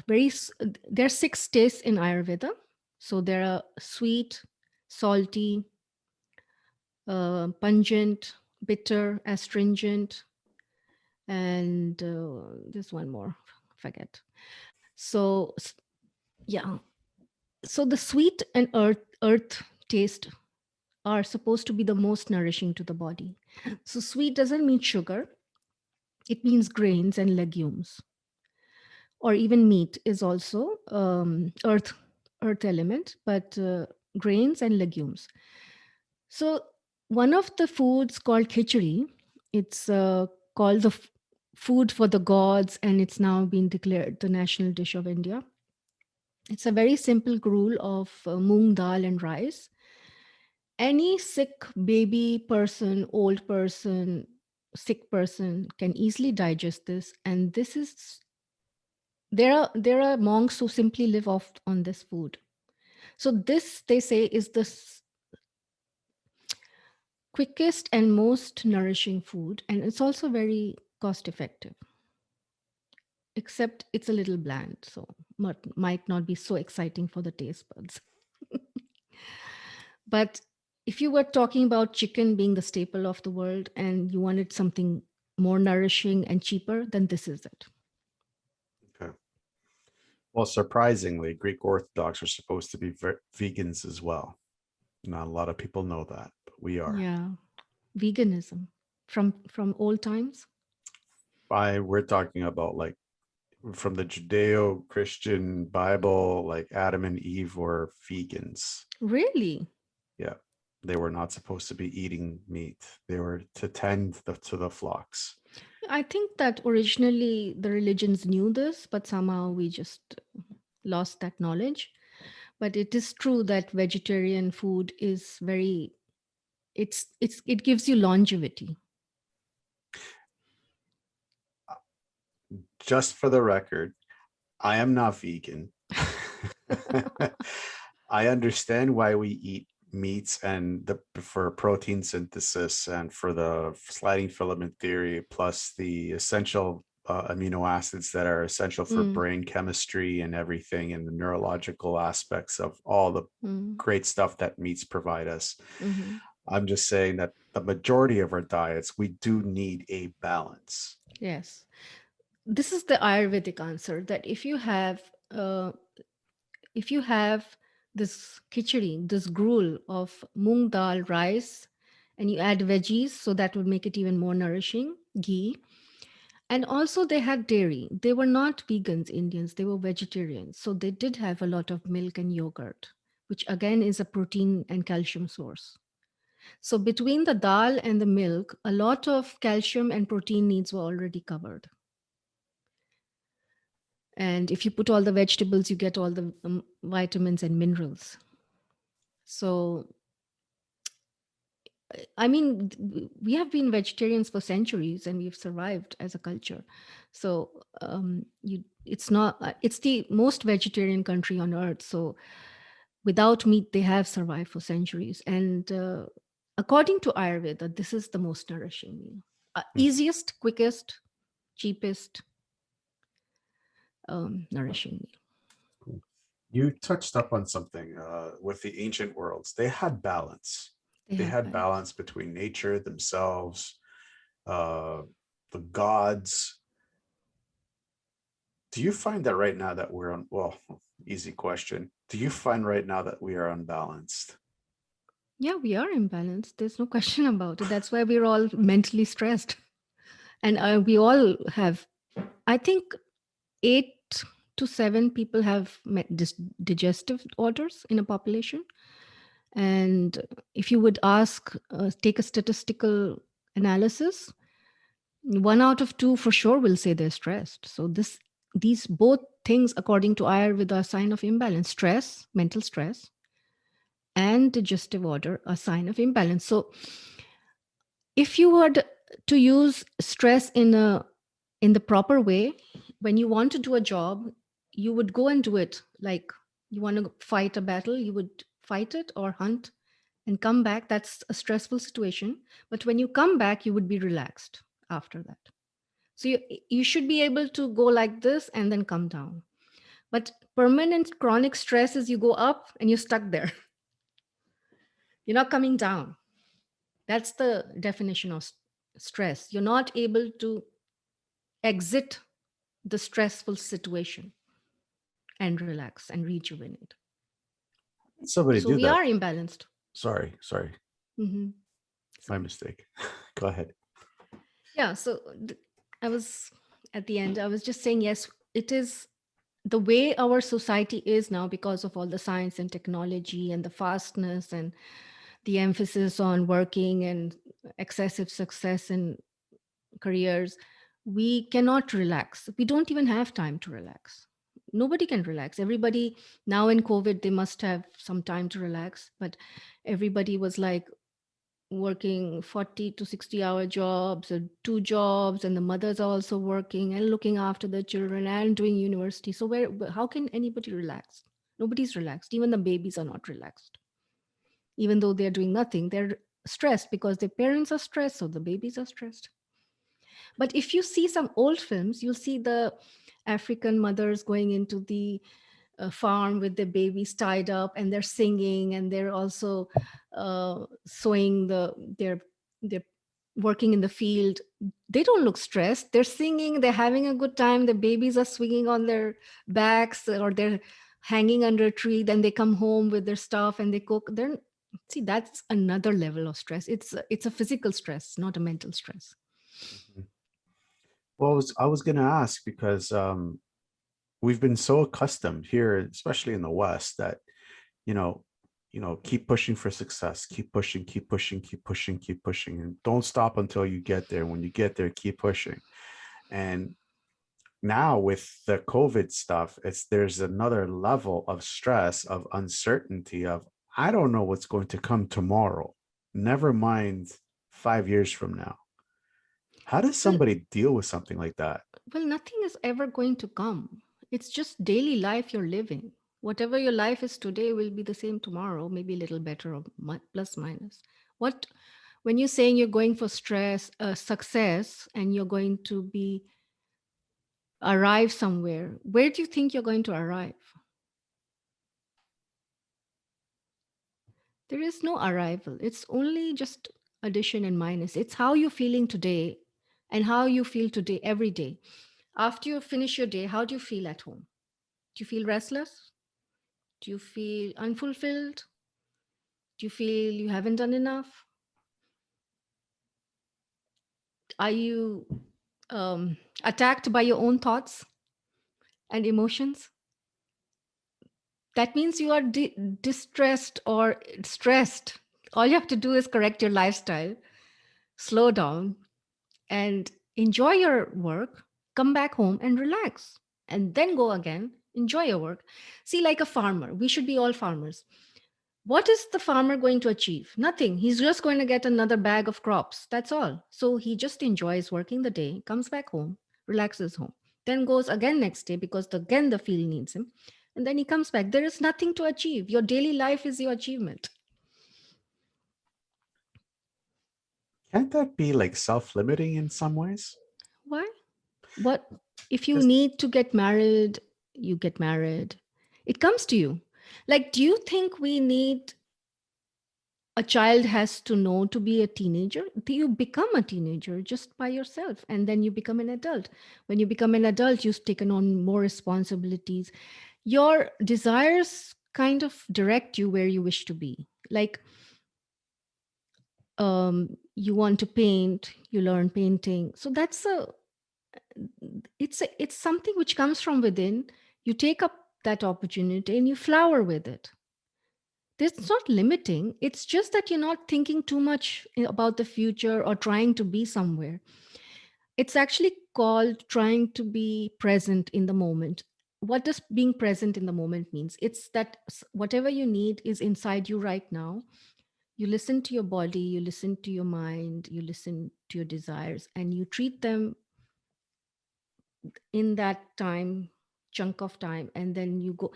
there are 6 tastes in Ayurveda. So there are sweet, salty, pungent, bitter, astringent, and there's one more, forget. So yeah, so the sweet and earth taste are supposed to be the most nourishing to the body. So sweet doesn't mean sugar, it means grains and legumes, or even meat is also earth element, but grains and legumes. So one of the foods called khichdi, it's called the food for the gods, and it's now been declared the national dish of India. It's a very simple gruel of moong dal and rice. Any sick baby person, old person, sick person can easily digest this. And this is there are monks who simply live off on this food. So this, they say, is the quickest and most nourishing food, and it's also very cost effective, except it's a little bland, so might not be so exciting for the taste buds. But if you were talking about chicken being the staple of the world and you wanted something more nourishing and cheaper, then this is it. Okay. Well, surprisingly, Greek Orthodox are supposed to be vegans as well. Not a lot of people know that, but we are. Yeah, veganism from old times. We're talking about like from the Judeo-Christian Bible, like Adam and Eve were vegans. Really? Yeah. They were not supposed to be eating meat. They were to tend to the flocks. I think that originally the religions knew this, but somehow we just lost that knowledge. But it is true that vegetarian food is very, it gives you longevity. Just for the record, I am not vegan. I understand why we eat meats and for protein synthesis and for the sliding filament theory, plus the essential amino acids that are essential for Mm, brain chemistry and everything, and the neurological aspects of all the mm, great stuff that meats provide us. mhm. I'm just saying that the majority of our diets, we do need a balance. Yes. This is the Ayurvedic answer that uh, if you have this khichdi, this gruel of moong dal rice, and you add veggies, so that would make it even more nourishing, ghee. And also, they had dairy. They were not vegans, Indians, they were vegetarians. So they did have a lot of milk and yogurt, which again is a protein and calcium source. So between the dal and the milk, a lot of calcium and protein needs were already covered. And if you put all the vegetables, you get all the vitamins and minerals. So I mean, we have been vegetarians for centuries, and we've survived as a culture. So it's not. It's the most vegetarian country on earth. So without meat, they have survived for centuries. And according to Ayurveda, this is the most nourishing meal. Easiest, quickest, cheapest nourishing meal. You touched up on something with the ancient worlds. They had balance. They They had had balance. balance between nature, themselves, uh, the gods. Do you find that right now that we're on, well, easy question. Do you find right now that we are unbalanced? Yeah, we are imbalanced. There's no question about it. That's why we're all mentally stressed. And we all have, I think, 8 to 7 people have digestive orders in a population. And if you would take a statistical analysis, 1 out of 2 for sure will say they're stressed. So these both things, according to Ayurveda, are a sign of imbalance. Stress, mental stress, and digestive order, a sign of imbalance. So if you were to use stress in the proper way, when you want to do a job, you would go and do it. Like, you want to fight a battle, you would fight it or hunt and come back. That's a stressful situation, but when you come back, you would be relaxed after that. So you should be able to go like this and then come down. But permanent chronic stress is you go up and you're stuck there. You're not coming down. That's the definition of stress. You're not able to exit the stressful situation and relax and rejuvenate. Somebody So do we that. are imbalanced. Sorry, Hmm. my mistake. Go ahead. Yeah. So I was at the end, I was just saying, yes, it is the way our society is now because of all the science and technology and the fastness and the emphasis on working and excessive success in careers. We cannot relax. We don't even have time to relax. Nobody can relax. Everybody now in COVID, they must have some time to relax, but everybody was like working 40 to 60-hour jobs or 2 jobs, and the mothers are also working and looking after their children and doing university. So how can anybody relax? Nobody's relaxed. Even the babies are not relaxed. Even though they're doing nothing, they're stressed because their parents are stressed, so the babies are stressed. But if you see some old films, you'll see the African mothers going into the farm with their babies tied up, and they're singing, and they're also sewing they're working in the field. They don't look stressed. They're singing, they're having a good time. The babies are swinging on their backs, or they're hanging under a tree. Then they come home with their stuff and they cook. They're See, that's another level of stress. It's a physical stress, not a mental stress. Mhm. Well, I was going to ask because we've been so accustomed here, especially in the West, that you know, keep pushing for success, keep pushing, keep pushing, keep pushing, keep pushing, and don't stop until you get there. When you get there, keep pushing. And now with the COVID stuff, there's another level of stress, of uncertainty, of I don't know what's going to come tomorrow. Never mind 5 years from now. How does Well, somebody deal with something like that? well, nothing is ever going to come. It's just daily life you're living. Whatever your life is today will be the same tomorrow, maybe a little better or plus minus. What when you're saying you're going for success, and you're going to be arrive somewhere, where do you think you're going to arrive? There is no arrival. It's only just addition and minus. It's how you're feeling today and how you feel today every day. After you finish your day, how do you feel at home? Do you feel restless? Do you feel unfulfilled? Do you feel you haven't done enough? Are you attacked by your own thoughts and emotions? That means you are distressed or stressed. All you have to do is correct your lifestyle, slow down, and enjoy your work, come back home and relax, and then go again, enjoy your work. See, like a farmer, we should be all farmers. What is the farmer going to achieve? Nothing. He's just going to get another bag of crops. That's all. So he just enjoys working the day, comes back home, relaxes home, then goes again next day because again the field needs him. And then he comes back. There is nothing to achieve. Your daily life is your achievement. Can't that be like self-limiting in some ways? Why? What if you Because need to get married, you get married. It comes to you. Like, do you think we need a child has to know to be a teenager? You become a teenager just by yourself, and then you become an adult. When you become an adult, you've taken on more responsibilities. Your desires kind of direct you where you wish to be. Like, you want to paint, you learn painting. So that's a it's something which comes from within. You take up that opportunity and you flower with it. It's not limiting. It's just that you're not thinking too much about the future or trying to be somewhere. It's actually called trying to be present in the moment. What does being present in the moment means? It's that whatever you need is inside you right now. You listen to your body, you listen to your mind, you listen to your desires, and you treat them in that time chunk of time, and then you go.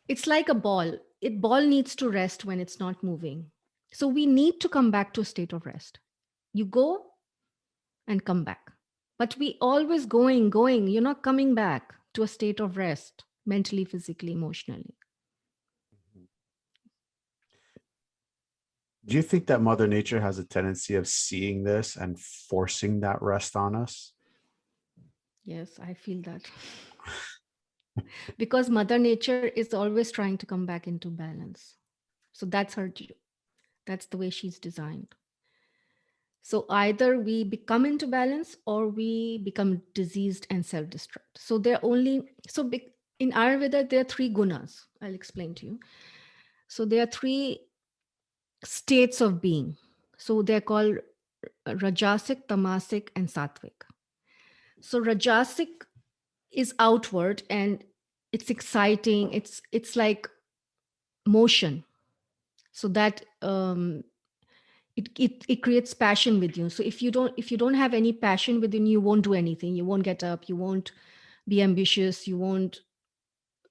It's like a ball. Ball needs to rest when it's not moving. So we need to come back to a state of rest. You go and come back, but we always going, you're not coming back to a state of rest, mentally, physically, emotionally. do you think that Mother Nature has a tendency of seeing this and forcing that rest on us? Yes, I feel that. Because Mother Nature is always trying to come back into balance. So that's the way she's designed. So either we become into balance or we become diseased and self-destruct. So they're only in Ayurveda there are three gunas. I'll explain to you. So there are three states of being. So they're called Rajasic, Tamasic, and Sattvic. So Rajasic is outward and it's exciting. It's like motion. So that it creates passion with you. So if you don't have any passion within you, won't do anything. You won't get up, you won't be ambitious, you won't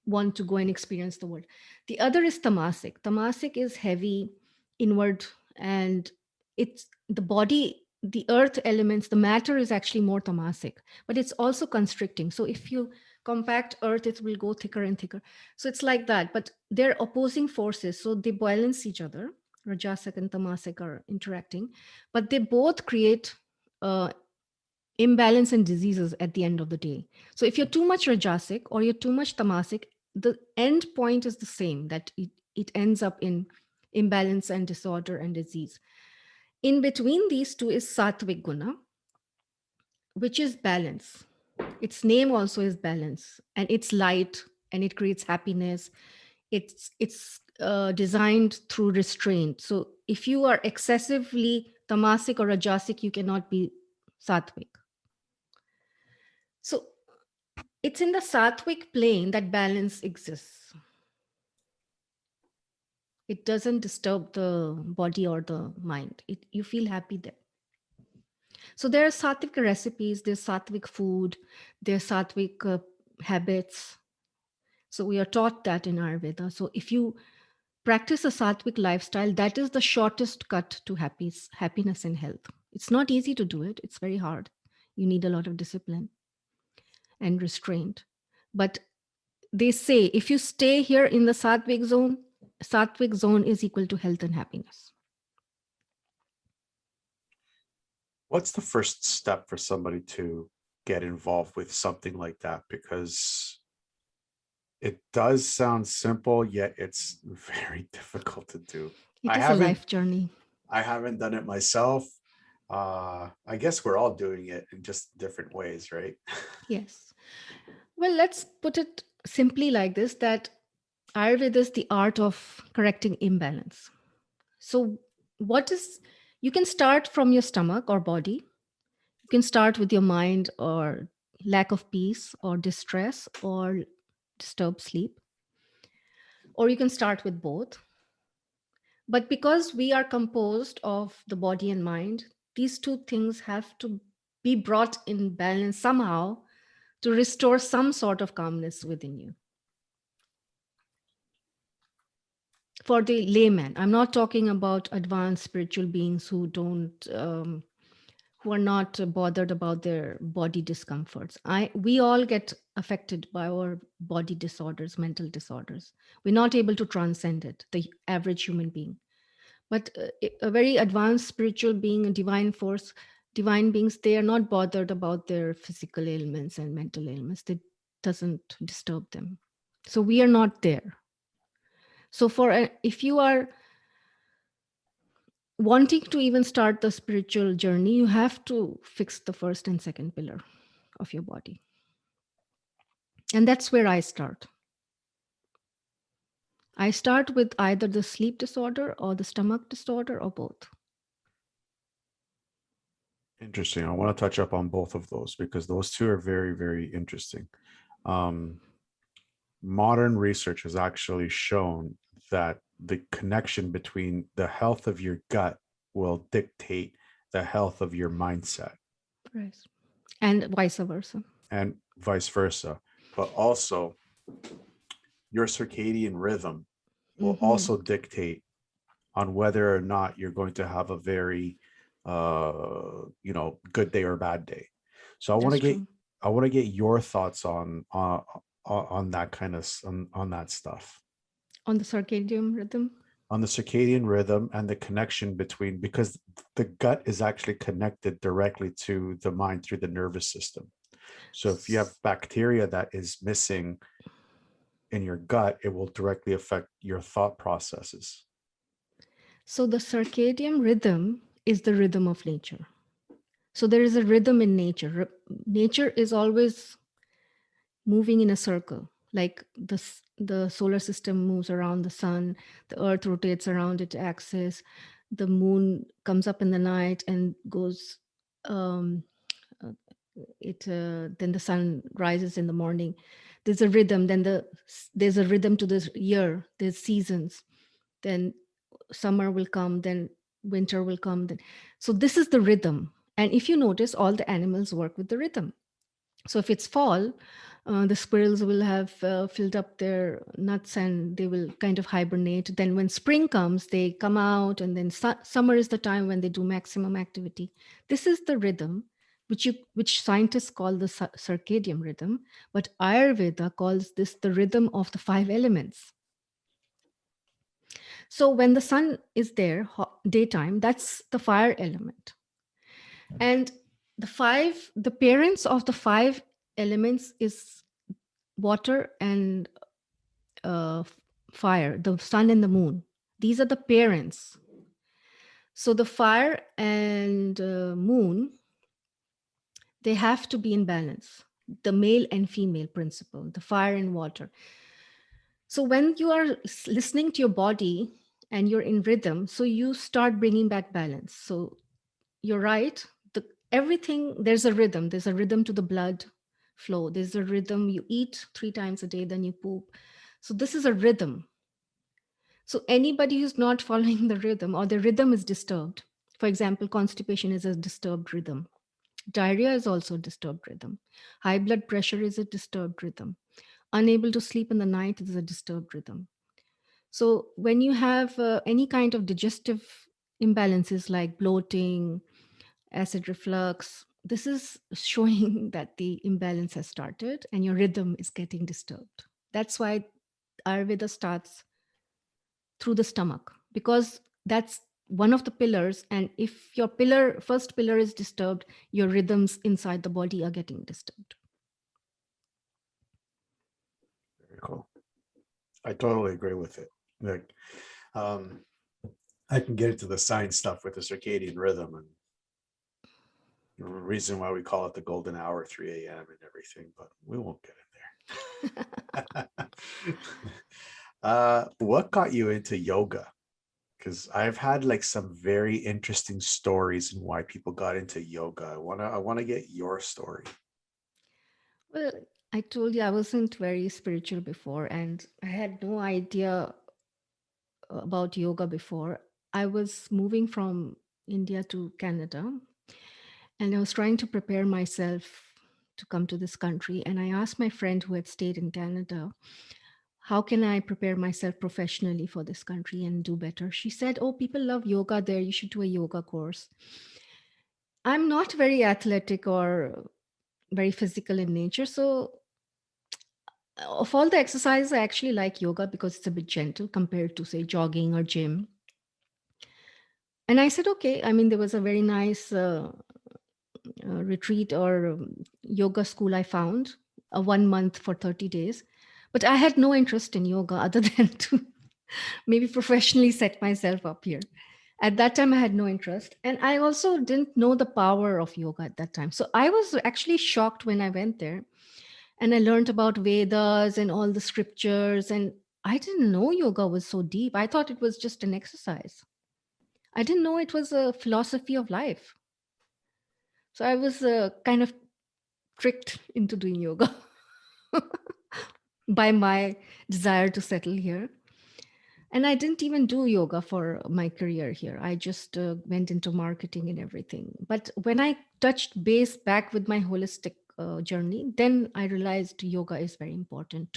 want to go and experience the world. The other is tamasic is heavy, inward, and it's the body, the earth elements, the matter is actually more tamasic, but it's also constricting. So if you compact earth, it will go thicker and thicker. So it's like that, but they're opposing forces, so they balance each other. Rajasic and tamasic are interacting, but they both create uh, imbalance and diseases at the end of the day. So if you're too much rajasic or you're too much tamasic, the end point is the same, that it ends up in imbalance and disorder and disease. In between these two is sattvic guna, which is balance. Its name also is balance, and it's light, and it creates happiness. It's designed through restraint. So if you are excessively tamasic or rajasic, you cannot be sattvic. So it's in the sattvic plane that balance exists. It doesn't disturb the body or the mind. You feel happy there. So there are sattvic recipes, there's sattvic food, there's sattvic habits. So we are taught that in Ayurveda. So if you practice a sattvic lifestyle, that is the shortest cut to happiness and health. It's not easy to do it, it's very hard. You need a lot of discipline and restraint. But they say if you stay here in the sattvic zone is equal to health and happiness. What's the first step for somebody to get involved with something like that? Because it does sound simple, yet it's very difficult to do. It I is a haven't life journey. I haven't done it myself. I guess we're all doing it in just different ways, right? Yes. Well, let's put it simply like this, that Ayurveda is the art of correcting imbalance. So, what is, you can start from your stomach or body, you can start with your mind or lack of peace or distress or disturbed sleep, or you can start with both. But because we are composed of the body and mind, these two things have to be brought in balance somehow to restore some sort of calmness within you. For the layman, I'm not talking about advanced spiritual beings who don't who are not bothered about their body discomforts. We all get affected by our body disorders, mental disorders. We're not able to transcend it, the average human being. But a very advanced spiritual being, a divine force, divine beings, they are not bothered about their physical ailments and mental ailments. It doesn't disturb them. So we are not there. So if you are wanting to even start the spiritual journey, you have to fix the first and second pillar of your body. And that's where I start. I start with either the sleep disorder or the stomach disorder or both. Interesting. I want to touch up on both of those because those two are very, very interesting. Um, Modern research has actually shown that the connection between the health of your gut will dictate the health of your mindset Right. And vice versa. and vice versa. But also, your circadian rhythm will Hmm. also dictate on whether or not you're going to have a very good day or bad day. So That's true. I want to get your thoughts on that kind of on that stuff, On the circadian rhythm. on the circadian rhythm and the connection between, because the gut is actually connected directly to the mind through the nervous system. So if you have bacteria that is missing in your gut, it will directly affect your thought processes. So the circadian rhythm is the rhythm of nature. So there is a rhythm in nature. Nature is always moving in a circle. Like the solar system moves around the sun, the earth rotates around its axis, the moon comes up in the night and goes um, uh, then the sun rises in the morning. There's a rhythm. There's a rhythm to this year. There's seasons. Then summer will come, then winter will come. Then so this is the rhythm. And if you notice, all the animals work with the rhythm. So if it's fall, the squirrels will have filled up their nuts and they will kind of hibernate. Then when spring comes, they come out, and then summer is the time when they do maximum activity. This is the rhythm which scientists call the circadian rhythm, but Ayurveda calls this the rhythm of the five elements. So when the sun is there, daytime, that's the fire element. And the parents of the five elements is water and uh, fire, the sun and the moon. These are the parents. So the fire and moon, they have to be in balance. the male and female principle, the fire and water. So when you are listening to your body and you're in rhythm, so you start bringing back balance. So you're right. The everything, there's a rhythm to the blood flow. There's a rhythm. You eat 3 times a day, then you poop. So this is a rhythm. So anybody who's not following the rhythm, or the rhythm is disturbed, for example, constipation is a disturbed rhythm. Diarrhea is also a disturbed rhythm. High blood pressure is a disturbed rhythm. Unable to sleep in the night is a disturbed rhythm. So when you have any kind of digestive imbalances like bloating, acid reflux, this is showing that the imbalance has started and your rhythm is getting disturbed. That's why Ayurveda starts through the stomach, because that's one of the pillars. And if your first pillar is disturbed, your rhythms inside the body are getting disturbed. Very cool. I totally agree with it. Like, um, I can get into the science stuff with the circadian rhythm and the reason why we call it the golden hour, 3 a.m. and everything, but we won't get in there. What got you into yoga? Because I've had like some very interesting stories and why people got into yoga. I wanna get your story. Well, I told you I wasn't very spiritual before, and I had no idea about yoga before. I was moving from India to Canada, and I was trying to prepare myself to come to this country. And I asked my friend who had stayed in Canada, how can I prepare myself professionally for this country and do better? She said, oh, people love yoga there. You should do a yoga course. I'm not very athletic or very physical in nature. So, of all the exercises, I actually like yoga because it's a bit gentle compared to, say, jogging or gym. And I said, okay. I mean, there was a very nice retreat or yoga school I found, a 1 month for 30 days. But I had no interest in yoga other than to maybe professionally set myself up here. At that time, I had no interest. And I also didn't know the power of yoga at that time. So I was actually shocked when I went there and I learned about Vedas and all the scriptures. And I didn't know yoga was so deep. I thought it was just an exercise. I didn't know it was a philosophy of life. So I was kind of tricked into doing yoga by my desire to settle here. And I didn't even do yoga for my career here. I just went into marketing and everything. But when I touched base back with my holistic journey, then I realized yoga is very important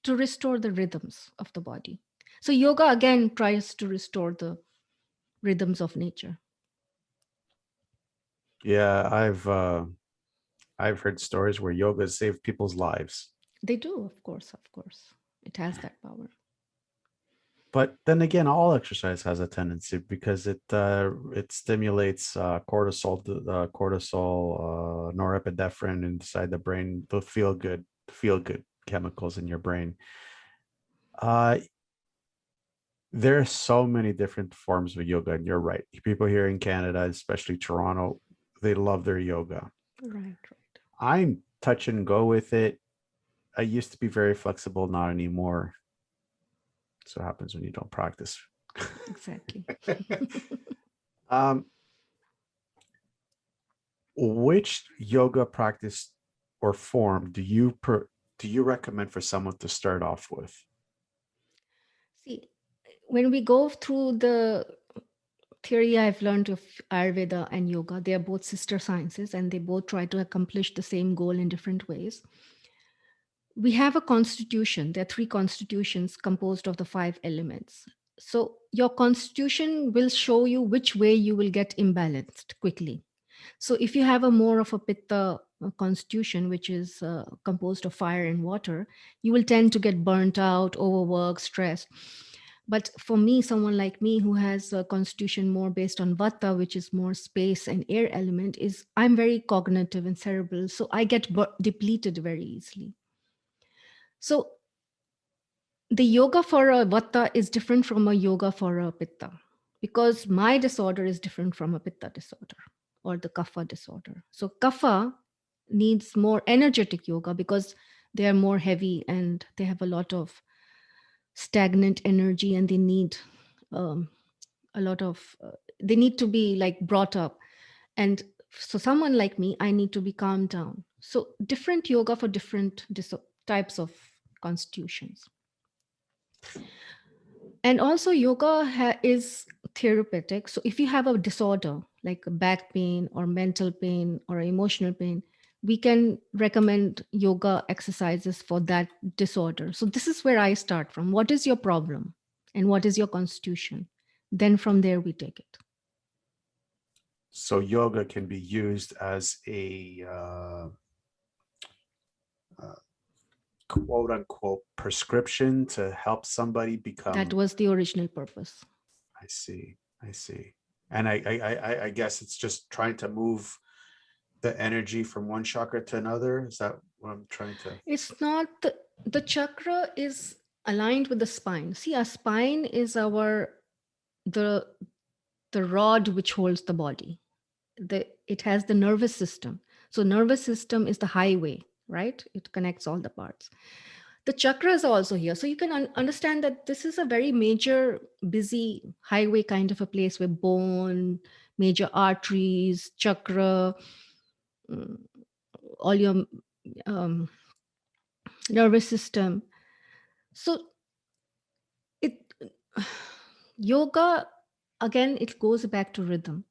to restore the rhythms of the body. So yoga again tries to restore the rhythms of nature. Yeah, I've heard stories where yoga has saved people's lives. They do, of course, of course. It has that power. But then again, all exercise has a tendency because it stimulates cortisol, norepinephrine inside the brain, the feel good chemicals in your brain. Uh, there are so many different forms of yoga, and you're right. People here in Canada, especially Toronto, they love their yoga. Right, I'm touch and go with it. I used to be very flexible, not anymore. So what happens when you don't practice. exactly. um, which yoga practice or form do you recommend for someone to start off with? See, when we go through the theory I've learned of Ayurveda and yoga, they are both sister sciences and they both try to accomplish the same goal in different ways. We have a constitution. There are 3 constitutions composed of the 5 elements. So your constitution will show you which way you will get imbalanced quickly. So if you have a more of a pitta constitution, which is composed of fire and water, you will tend to get burnt out, overworked, stressed. But for me, someone like me who has a constitution more based on vata, which is more space and air element, is I'm very cognitive and cerebral. So I get depleted very easily. So the yoga for a vata is different from a yoga for a pitta because my disorder is different from a pitta disorder or the kapha disorder. So kapha needs more energetic yoga because they are more heavy and they have a lot of stagnant energy, and they need um, a lot of they need to be like brought up. And so someone like me, I need to be calmed down. So different yoga for different types of constitutions. And also yoga is therapeutic. So if you have a disorder like a back pain or mental pain or emotional pain, we can recommend yoga exercises for that disorder. So this is where I start from. What is your problem and what is your constitution? Then from there we take it. So yoga can be used as a uh, quote unquote prescription to help somebody That become. was the original purpose. I see. I see. And I guess it's just trying to move the energy from one chakra to another. Is that what I'm trying to? It's not the chakra is aligned with the spine. See, our spine is the the rod which holds the body. It has the nervous system. So nervous system is the highway, right? It connects all the parts. The chakras are also here. So you can understand that this is a very major, busy highway kind of a place where bone, major arteries, chakra, mm, all your um, nervous system. So it yoga, again, it goes back to rhythm.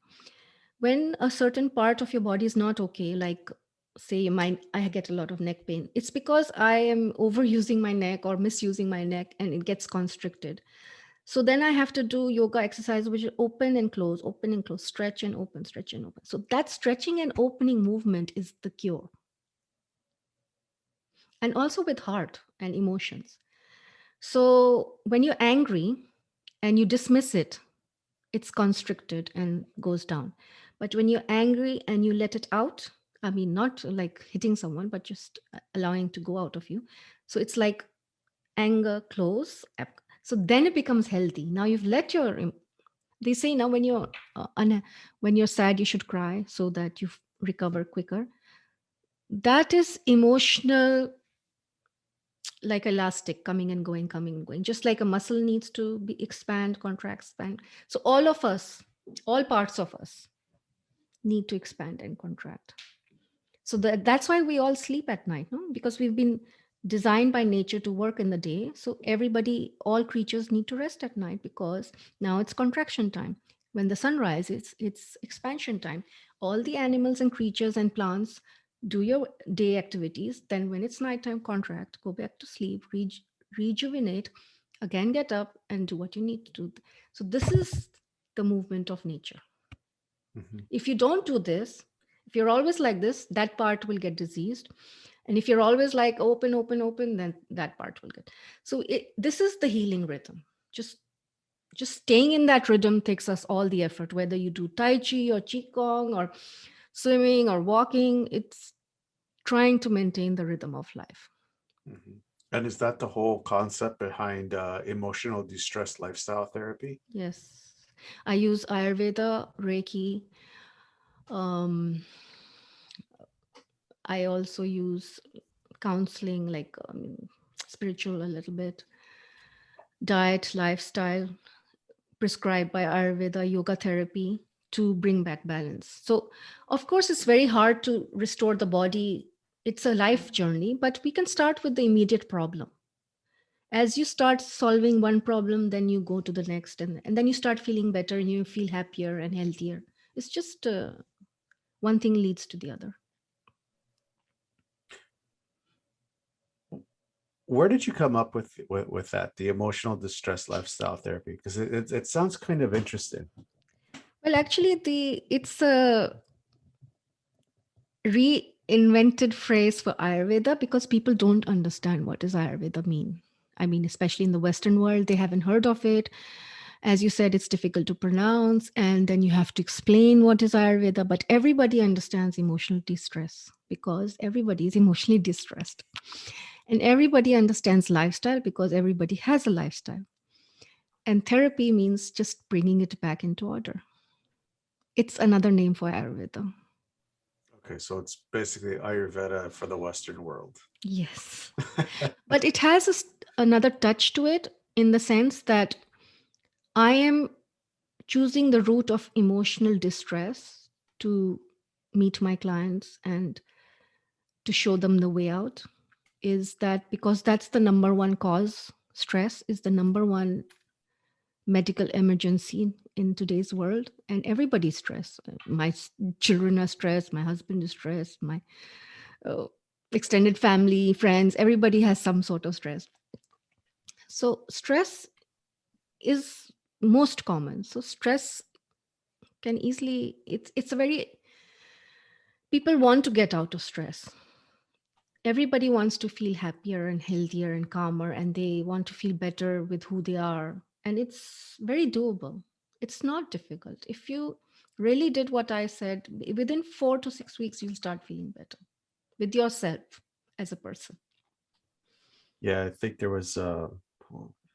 When a certain part of your body is not okay, like say my I get a lot of neck pain, it's because I am overusing my neck or misusing my neck and it gets constricted. So then I have to do yoga exercise which is open and close, stretch and open, stretch and open. So that stretching and opening movement is the cure. And also with heart and emotions. So when you're angry and you dismiss it, it's constricted and goes down. But when you're angry and you let it out, I mean, not like hitting someone, but just allowing to go out of you. So it's like anger, close. So then it becomes healthy. Now you've let your, they say now when when you're sad, you should cry so that you recover quicker. That is emotional, like elastic, coming and going, just like a muscle needs to be expand, contract, expand. So all of us, all parts of us need to expand and contract. So that's why we all sleep at night, no? Because we've been designed by nature to work in the day. So everybody, all creatures need to rest at night because now it's contraction time. When the sun rises, it's expansion time. All the animals and creatures and plants do your day activities. Then when it's nighttime, contract, go back to sleep, rejuvenate, again get up and do what you need to do. So this is the movement of nature. Mhm. If you don't do this, if you're always like this, that part will get diseased. And if you're always like open, open, open, then that part will get. So this is the healing rhythm. Just just staying in that rhythm takes us all the effort, whether you do Tai Chi or Qigong or swimming or walking, it's trying to maintain the rhythm of life. Mhm. And is that the whole concept behind emotional distress lifestyle therapy? Yes. I use Ayurveda, Reiki. Um, I also use counseling, like spiritual a little bit, diet, lifestyle, prescribed by Ayurveda, yoga therapy to bring back balance. So, of course, it's very hard to restore the body. It's a life journey, but we can start with the immediate problem. As you start solving one problem, then you go to the next, and then you start feeling better and you feel happier and healthier. It's just one thing leads to the other. Where did you come up with that, the emotional distress lifestyle therapy? Because it sounds kind of interesting. Well, actually, it's a reinvented phrase for Ayurveda because people don't understand what does Ayurveda mean. I mean, especially in the Western world, they haven't heard of it. As you said, it's difficult to pronounce, and then you have to explain what is Ayurveda. But everybody understands emotional distress because everybody is emotionally distressed. And everybody understands lifestyle because everybody has a lifestyle. And therapy means just bringing it back into order. It's another name for Ayurveda. Okay, so it's basically Ayurveda for the Western world. Yes. But it has another touch to it, in the sense that I am choosing the route of emotional distress to meet my clients and to show them the way out. Is that because that's the number one cause? Stress is the number one medical emergency in today's world, and everybody's stressed. My children are stressed, my husband is stressed, my uh, extended family, friends, everybody has some sort of stress. So stress is most common. So stress can easily, it's a very, people want to get out of stress. Everybody wants to feel happier and healthier and calmer, and they want to feel better with who they are, and it's very doable. It's not difficult. If you really did what I said, within 4 to 6 weeks you'll start feeling better with yourself as a person. Yeah, I think there was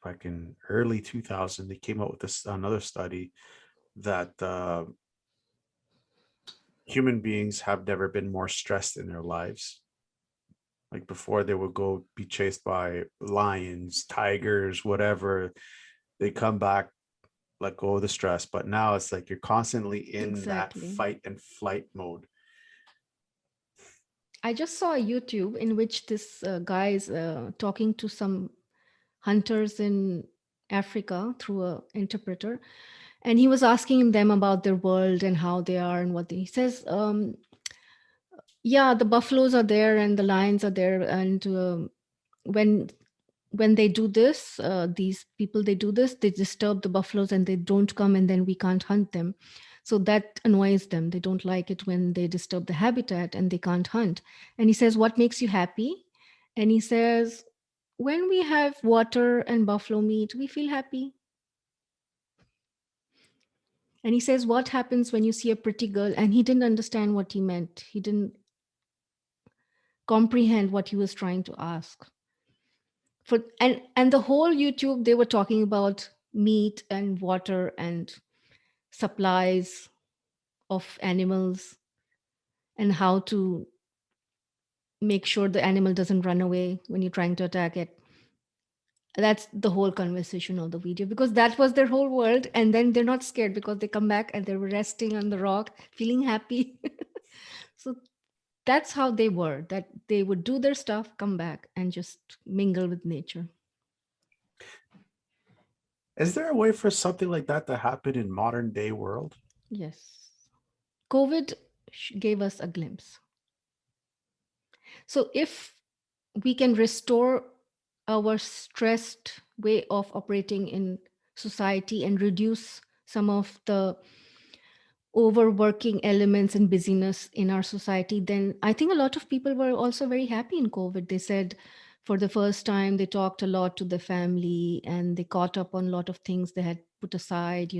back in early 2000 they came out with this another study that human beings have never been more stressed in their lives. Like before, they would go be chased by lions, tigers, whatever. They come back, let go of the stress. But now it's like you're constantly in that Exactly. fight and flight mode. I just saw a YouTube in which this guy is talking to some hunters in Africa through a interpreter, and he was asking them about their world and how they are and what he says. Yeah, the buffaloes are there and the lions are there, and when when they do this, these people, they do this, they disturb the buffaloes and they don't come, and then we can't hunt them. So that annoys them. They don't like it when they disturb the habitat and they can't hunt. And he says, what makes you happy? And he says, when we have water and buffalo meat, we feel happy. And he says, what happens when you see a pretty girl? And he didn't understand what he meant. He didn't comprehend what he was trying to ask. For and the whole YouTube, they were talking about meat and water and supplies of animals, and how to make sure the animal doesn't run away when you're trying to attack it. That's the whole conversation of the video, because that was their whole world. And then they're not scared because they come back and they were resting on the rock, feeling happy. So that's how they were, that they would do their stuff, come back, and just mingle with nature. Is there a way for something like that to happen in modern day world? Yes. COVID gave us a glimpse. So if we can restore our stressed way of operating in society and reduce some of the overworking elements and busyness in our society, then I think a lot of people were also very happy in COVID. They said for the first time they talked a lot to the family and they caught up on a lot of things they had put aside,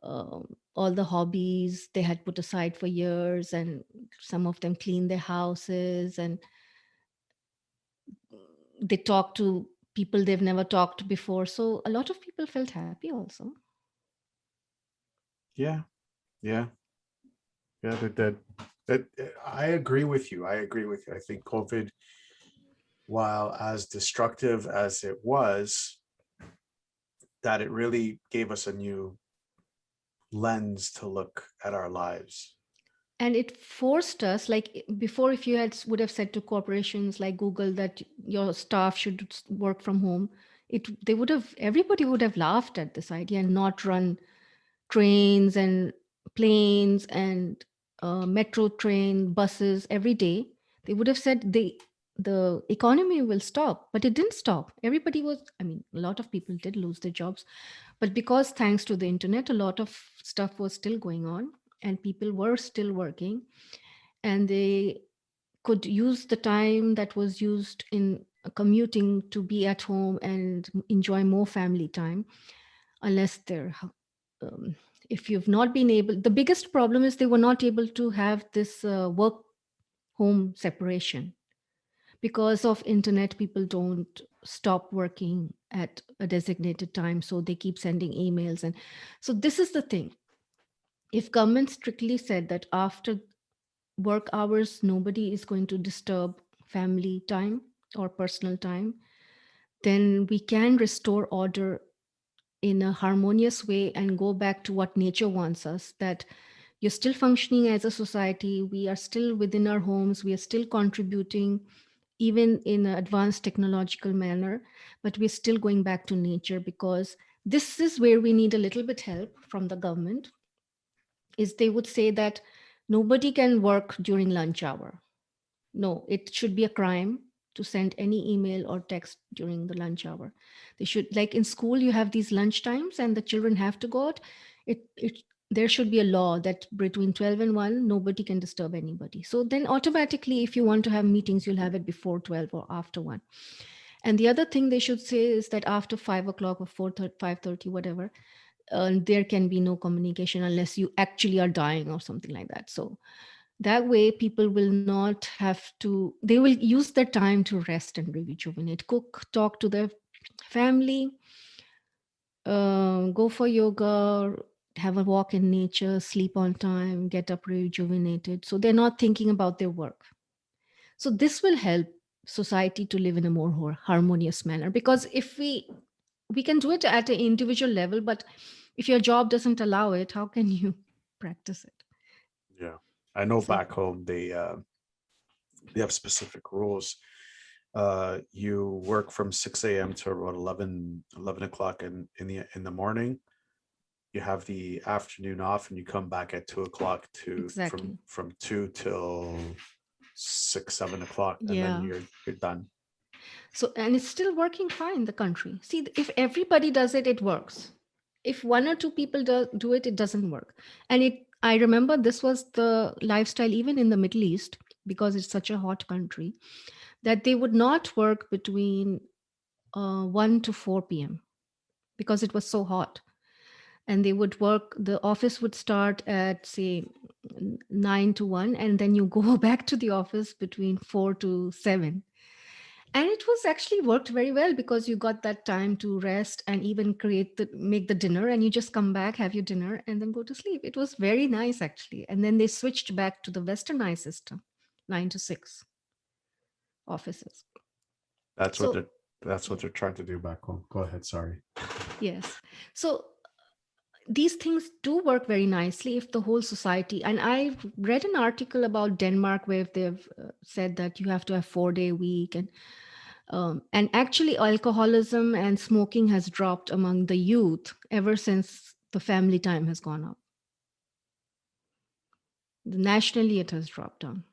all the hobbies they had put aside for years, and some of them cleaned their houses, and they talked to people they've never talked to before. So a lot of people felt happy also. Yeah, yeah, yeah. That I agree with you. I agree with you. I think COVID, while as destructive as it was, that it really gave us a new lens to look at our lives. And it forced us, like before, if you would have said to corporations like Google that your staff should work from home, they would have, everybody would have laughed at this idea and not run trains and planes and metro train buses every day. They would have said the economy will stop, but it didn't stop. Everybody was, I mean, a lot of people did lose their jobs, but because thanks to the internet, a lot of stuff was still going on and people were still working, and they could use the time that was used in commuting to be at home and enjoy more family time. Unless um, if you've not been able, the biggest problem is they were not able to have this work home separation. Because of internet, people don't stop working at a designated time, so they keep sending emails. And so this is the thing: if government strictly said that after work hours, nobody is going to disturb family time or personal time, then we can restore order in a harmonious way and go back to what nature wants us, that you're still functioning as a society, we are still within our homes, we are still contributing even in an advanced technological manner, but we're still going back to nature, because this is where we need a little bit help from the government. Is they would say that nobody can work during lunch hour. No, it should be a crime to send any email or text during the lunch hour. They should, like in school, you have these lunch times and the children have to go out. It there should be a law that between 12 and 1, nobody can disturb anybody. So then automatically, if you want to have meetings, you'll have it before 12 or after 1. And the other thing they should say is that after 5 o'clock or 4:30, 5:30, whatever, there can be no communication unless you actually are dying or something like that. So that way, people will not have to, they will use their time to rest and rejuvenate, cook, talk to their family, go for yoga, have a walk in nature, sleep on time, get up rejuvenated. So they're not thinking about their work. So this will help society to live in a more harmonious manner, because if we can do it at an individual level, but if your job doesn't allow it, how can you practice it? Yeah. I know So back home they have specific rules. You work from 6 a.m. to about 11 o'clock in the morning. You have the afternoon off and you come back at 2 o'clock to exactly. from 2 till 6, 7 o'clock, and then Yeah. you're done. So, and it's still working fine in the country. See, if everybody does it, it works. If one or two people do it, it doesn't work. And I remember this was the lifestyle even in the Middle East, because it's such a hot country, that they would not work between 1 to 4 p.m. because it was so hot. And they would work, the office would start at, say, 9 to 1, and then you go back to the office between 4 to 7. And it was actually worked very well, because you got that time to rest and even make the dinner, and you just come back, have your dinner, and then go to sleep. It was very nice actually. And then they switched back to the westernized system, 9 to 6 offices. That's what So they're trying to do back home. Go ahead. Sorry. yes, so these things do work very nicely if the whole society, and I read an article about Denmark where they've said that you have to have 4-day week, and actually alcoholism and smoking has dropped among the youth ever since the family time has gone up. Nationally it has dropped down.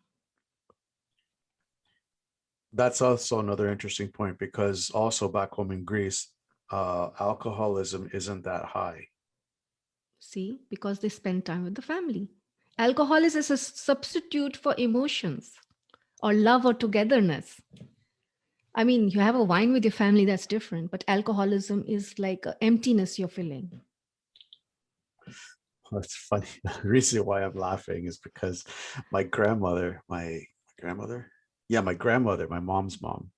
That's also another interesting point, because also back home in Greece, alcoholism isn't that high. See, because they spend time with the family. Alcohol is a substitute for emotions or love or togetherness. I mean, you have a wine with your family, that's different, but alcoholism is like a emptiness you're filling. It's funny. The reason why I'm laughing is because my grandmother, my grandmother, my mom's mom,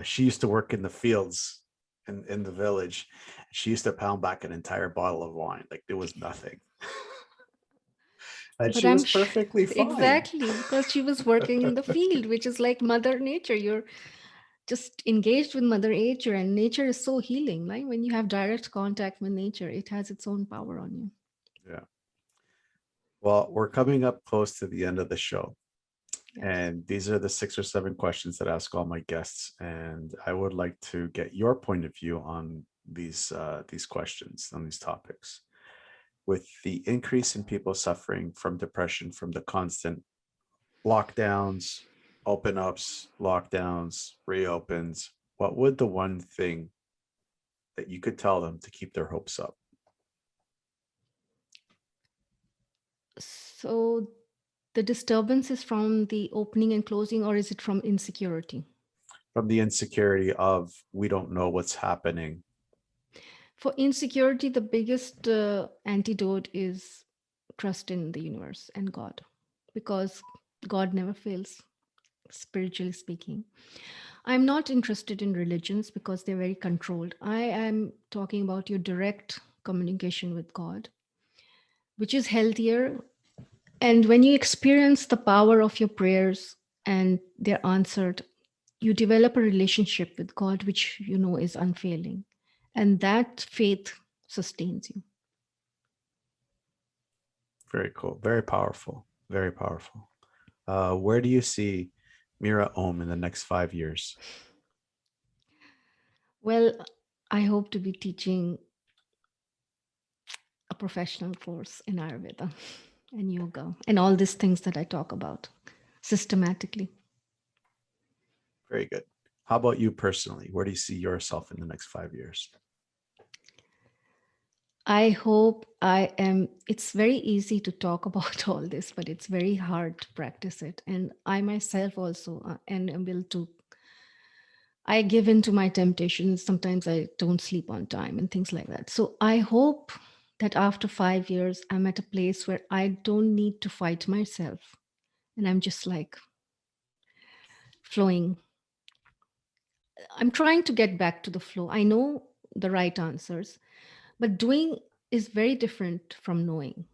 she used to work in the fields in the village. She used to pound back an entire bottle of wine like there was nothing, and But she was perfectly fine. exactly, because she was working in the field, which is like Mother Nature. You're just engaged with Mother Nature, and nature is so healing. Like when you have direct contact with nature, it has its own power on you. Yeah. Well, we're coming up close to the end of the show. Yes. And these are the 6 or 7 questions that I ask all my guests. And I would like to get your point of view on these questions, on these topics. With the increase in people suffering from depression from the constant lockdowns, open ups, lockdowns, reopens, what would the one thing that you could tell them to keep their hopes up? So the disturbance is from the opening and closing, or is it from insecurity? From the insecurity of we don't know what's happening. For insecurity, the biggest antidote is trust in the universe and God, because God never fails, spiritually speaking. I'm not interested in religions because they're very controlled. I am talking about your direct communication with God, which is healthier. And when you experience the power of your prayers and they're answered, you develop a relationship with God, which you know is unfailing. And that faith sustains you. Very cool. Very powerful. Very powerful. Where do you see Mira Om in the next 5 years? Well, I hope to be teaching a professional course in Ayurveda and yoga and all these things that I talk about systematically. Very good. How about you personally? Where do you see yourself in the next 5 years? I hope I am. It's very easy to talk about all this, but it's very hard to practice it. And I myself also and am able to. I give in to my temptations. Sometimes I don't sleep on time and things like that. So I hope that after 5 years, I'm at a place where I don't need to fight myself, and I'm just like flowing. I'm trying to get back to the flow. I know the right answers, but doing is very different from knowing.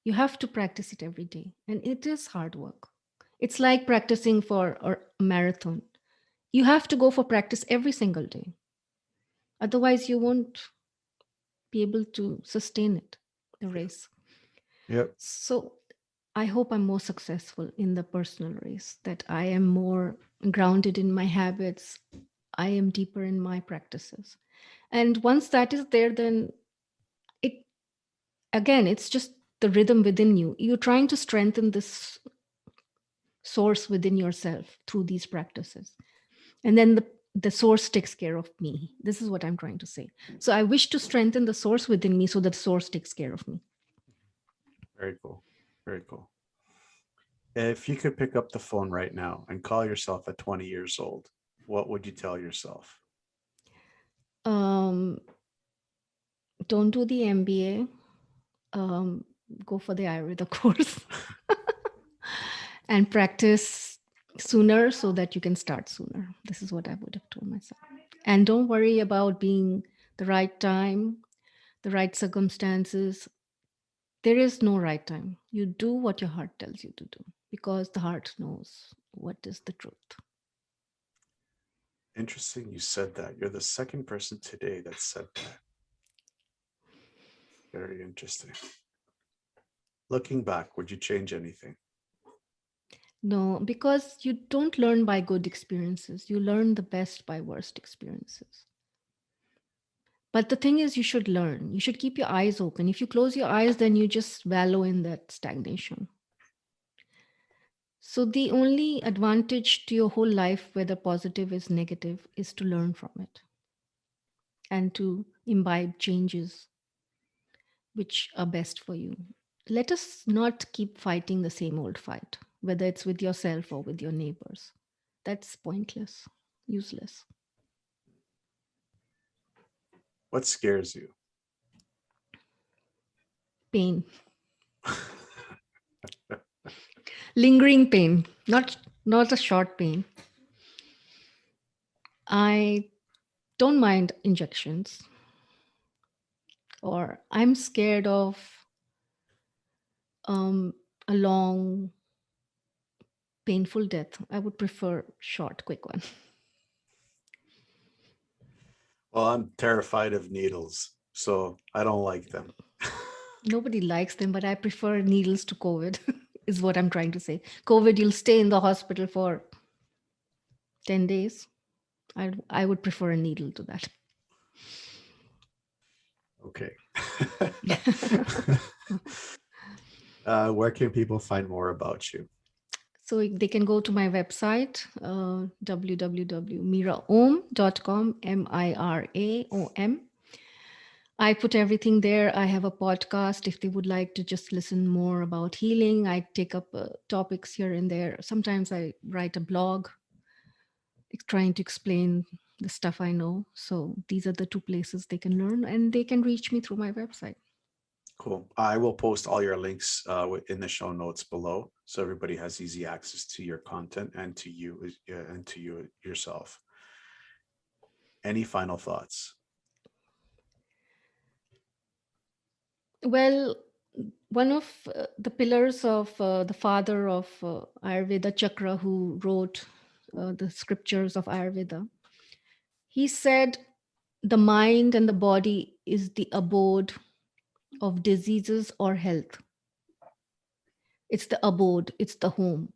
You have to practice it every day, and it is hard work. It's like practicing for a marathon. You have to go for practice every single day. Otherwise, you won't be able to sustain it, the race. Yep. So I hope I'm more successful in the personal race, that I am more grounded in my habits. I am deeper in my practices. And once that is there, then it again, it's just the rhythm within you. You're trying to strengthen this source within yourself through these practices. And then the source takes care of me. This is what I'm trying to say. So I wish to strengthen the source within me so that the source takes care of me. Very cool. Very cool. If you could pick up the phone right now and call yourself at 20 years old, what would you tell yourself? Um, don't do the MBA. Um, go for the Ayurveda course and practice sooner so that you can start sooner. This is what I would have told myself. And don't worry about being the right time, the right circumstances. There is no right time. You do what your heart tells you to do because the heart knows what is the truth. Interesting you said that. You're the second person today that said that. Very interesting. Looking back, would you change anything? No, because you don't learn by good experiences. You learn the best by worst experiences. But the thing is, you should learn. You should keep your eyes open. If you close your eyes, then you just wallow in that stagnation. So, the only advantage to your whole life, whether positive is negative, is to learn from it and to imbibe changes which are best for you. Let us not keep fighting the same old fight, whether it's with yourself or with your neighbors. That's pointless, useless. What scares you? Pain, lingering pain, not a short pain. I don't mind injections, or I'm scared of um, a long, painful death. I would prefer short, quick one. Well, I'm terrified of needles, so I don't like them. Nobody likes them, but I prefer needles to COVID, is what I'm trying to say. COVID, you'll stay in the hospital for 10 days. I would prefer a needle to that. Okay. Where can people find more about you? So they can go to my website, www.miraom.com, Miraom. I put everything there. I have a podcast if they would like to just listen more about healing. I take up topics here and there. Sometimes I write a blog trying to explain the stuff I know. So these are the two places they can learn, and they can reach me through my website. Cool. I will post all your links in the show notes below, so everybody has easy access to your content and to you and to you yourself. Any final thoughts? Well, one of the pillars of the father of Ayurveda, Chakra, who wrote the scriptures of Ayurveda, he said the mind and the body is the abode of diseases or health. It's the abode, it's the home.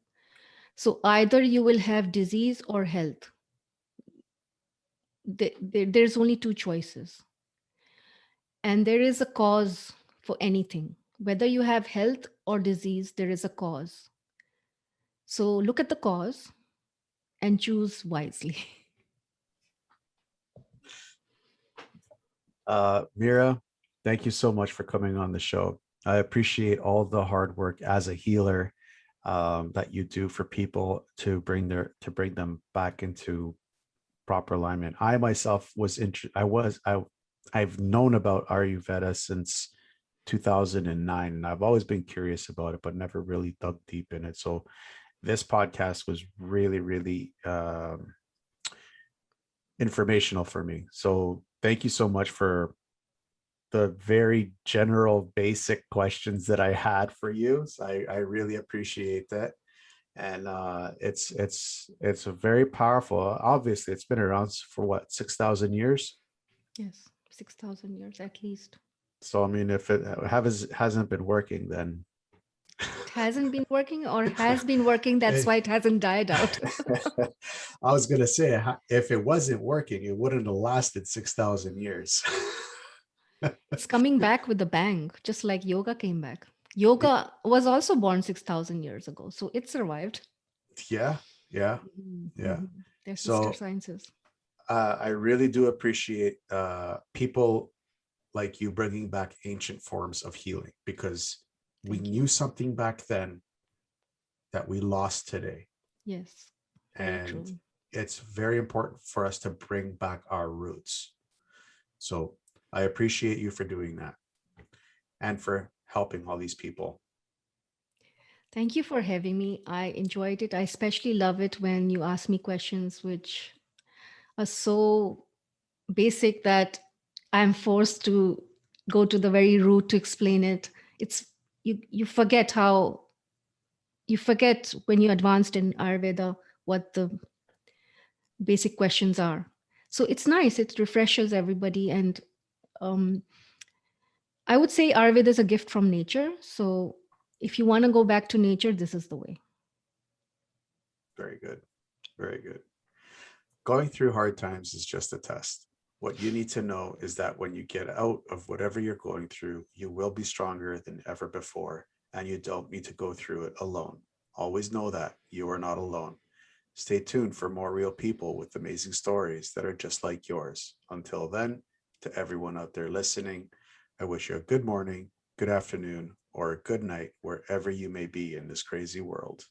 So either you will have disease or health. There's only two choices. And there is a cause for anything. Whether you have health or disease, there is a cause. So look at the cause and choose wisely. Mira, thank you so much for coming on the show. I appreciate all the hard work as a healer that you do for people to bring them back into proper alignment. I myself I've known about Ayurveda since 2009, and I've always been curious about it, but never really dug deep in it. So this podcast was really, really informational for me. So thank you so much for the very general, basic questions that I had for you. So I really appreciate that. And it's a very powerful. Obviously, it's been around for what, 6,000 years. Yes, 6,000 years at least. So I mean, if it hasn't been working, then It hasn't been working or has been working. That's why it hasn't died out. I was gonna say, if it wasn't working, it wouldn't have lasted 6,000 years. It's coming back with a bang, just like yoga came back. Yoga was also born 6,000 years ago, so it survived. Yeah, yeah, Mhm, yeah. mhm. They're sister So sciences. I really do appreciate people like you bringing back ancient forms of healing, because we Thank you. knew something back then that we lost today. Yes, very And true. it's very important for us to bring back our roots. So I appreciate you for doing that and for helping all these people. Thank you for having me. I enjoyed it. I especially love it when you ask me questions which are so basic that I'm forced to go to the very root to explain it. It's you forget how you forget when you advanced in Ayurveda what the basic questions are. So it's nice. It refreshes everybody, and um, I would say Ayurveda is a gift from nature. So if you want to go back to nature, this is the way. Very good. Very good. Going through hard times is just a test. What you need to know is that when you get out of whatever you're going through, you will be stronger than ever before, and you don't need to go through it alone. Always know that you are not alone. Stay tuned for more real people with amazing stories that are just like yours. Until then, to everyone out there listening, I wish you a good morning, good afternoon, or a good night wherever you may be in this crazy world.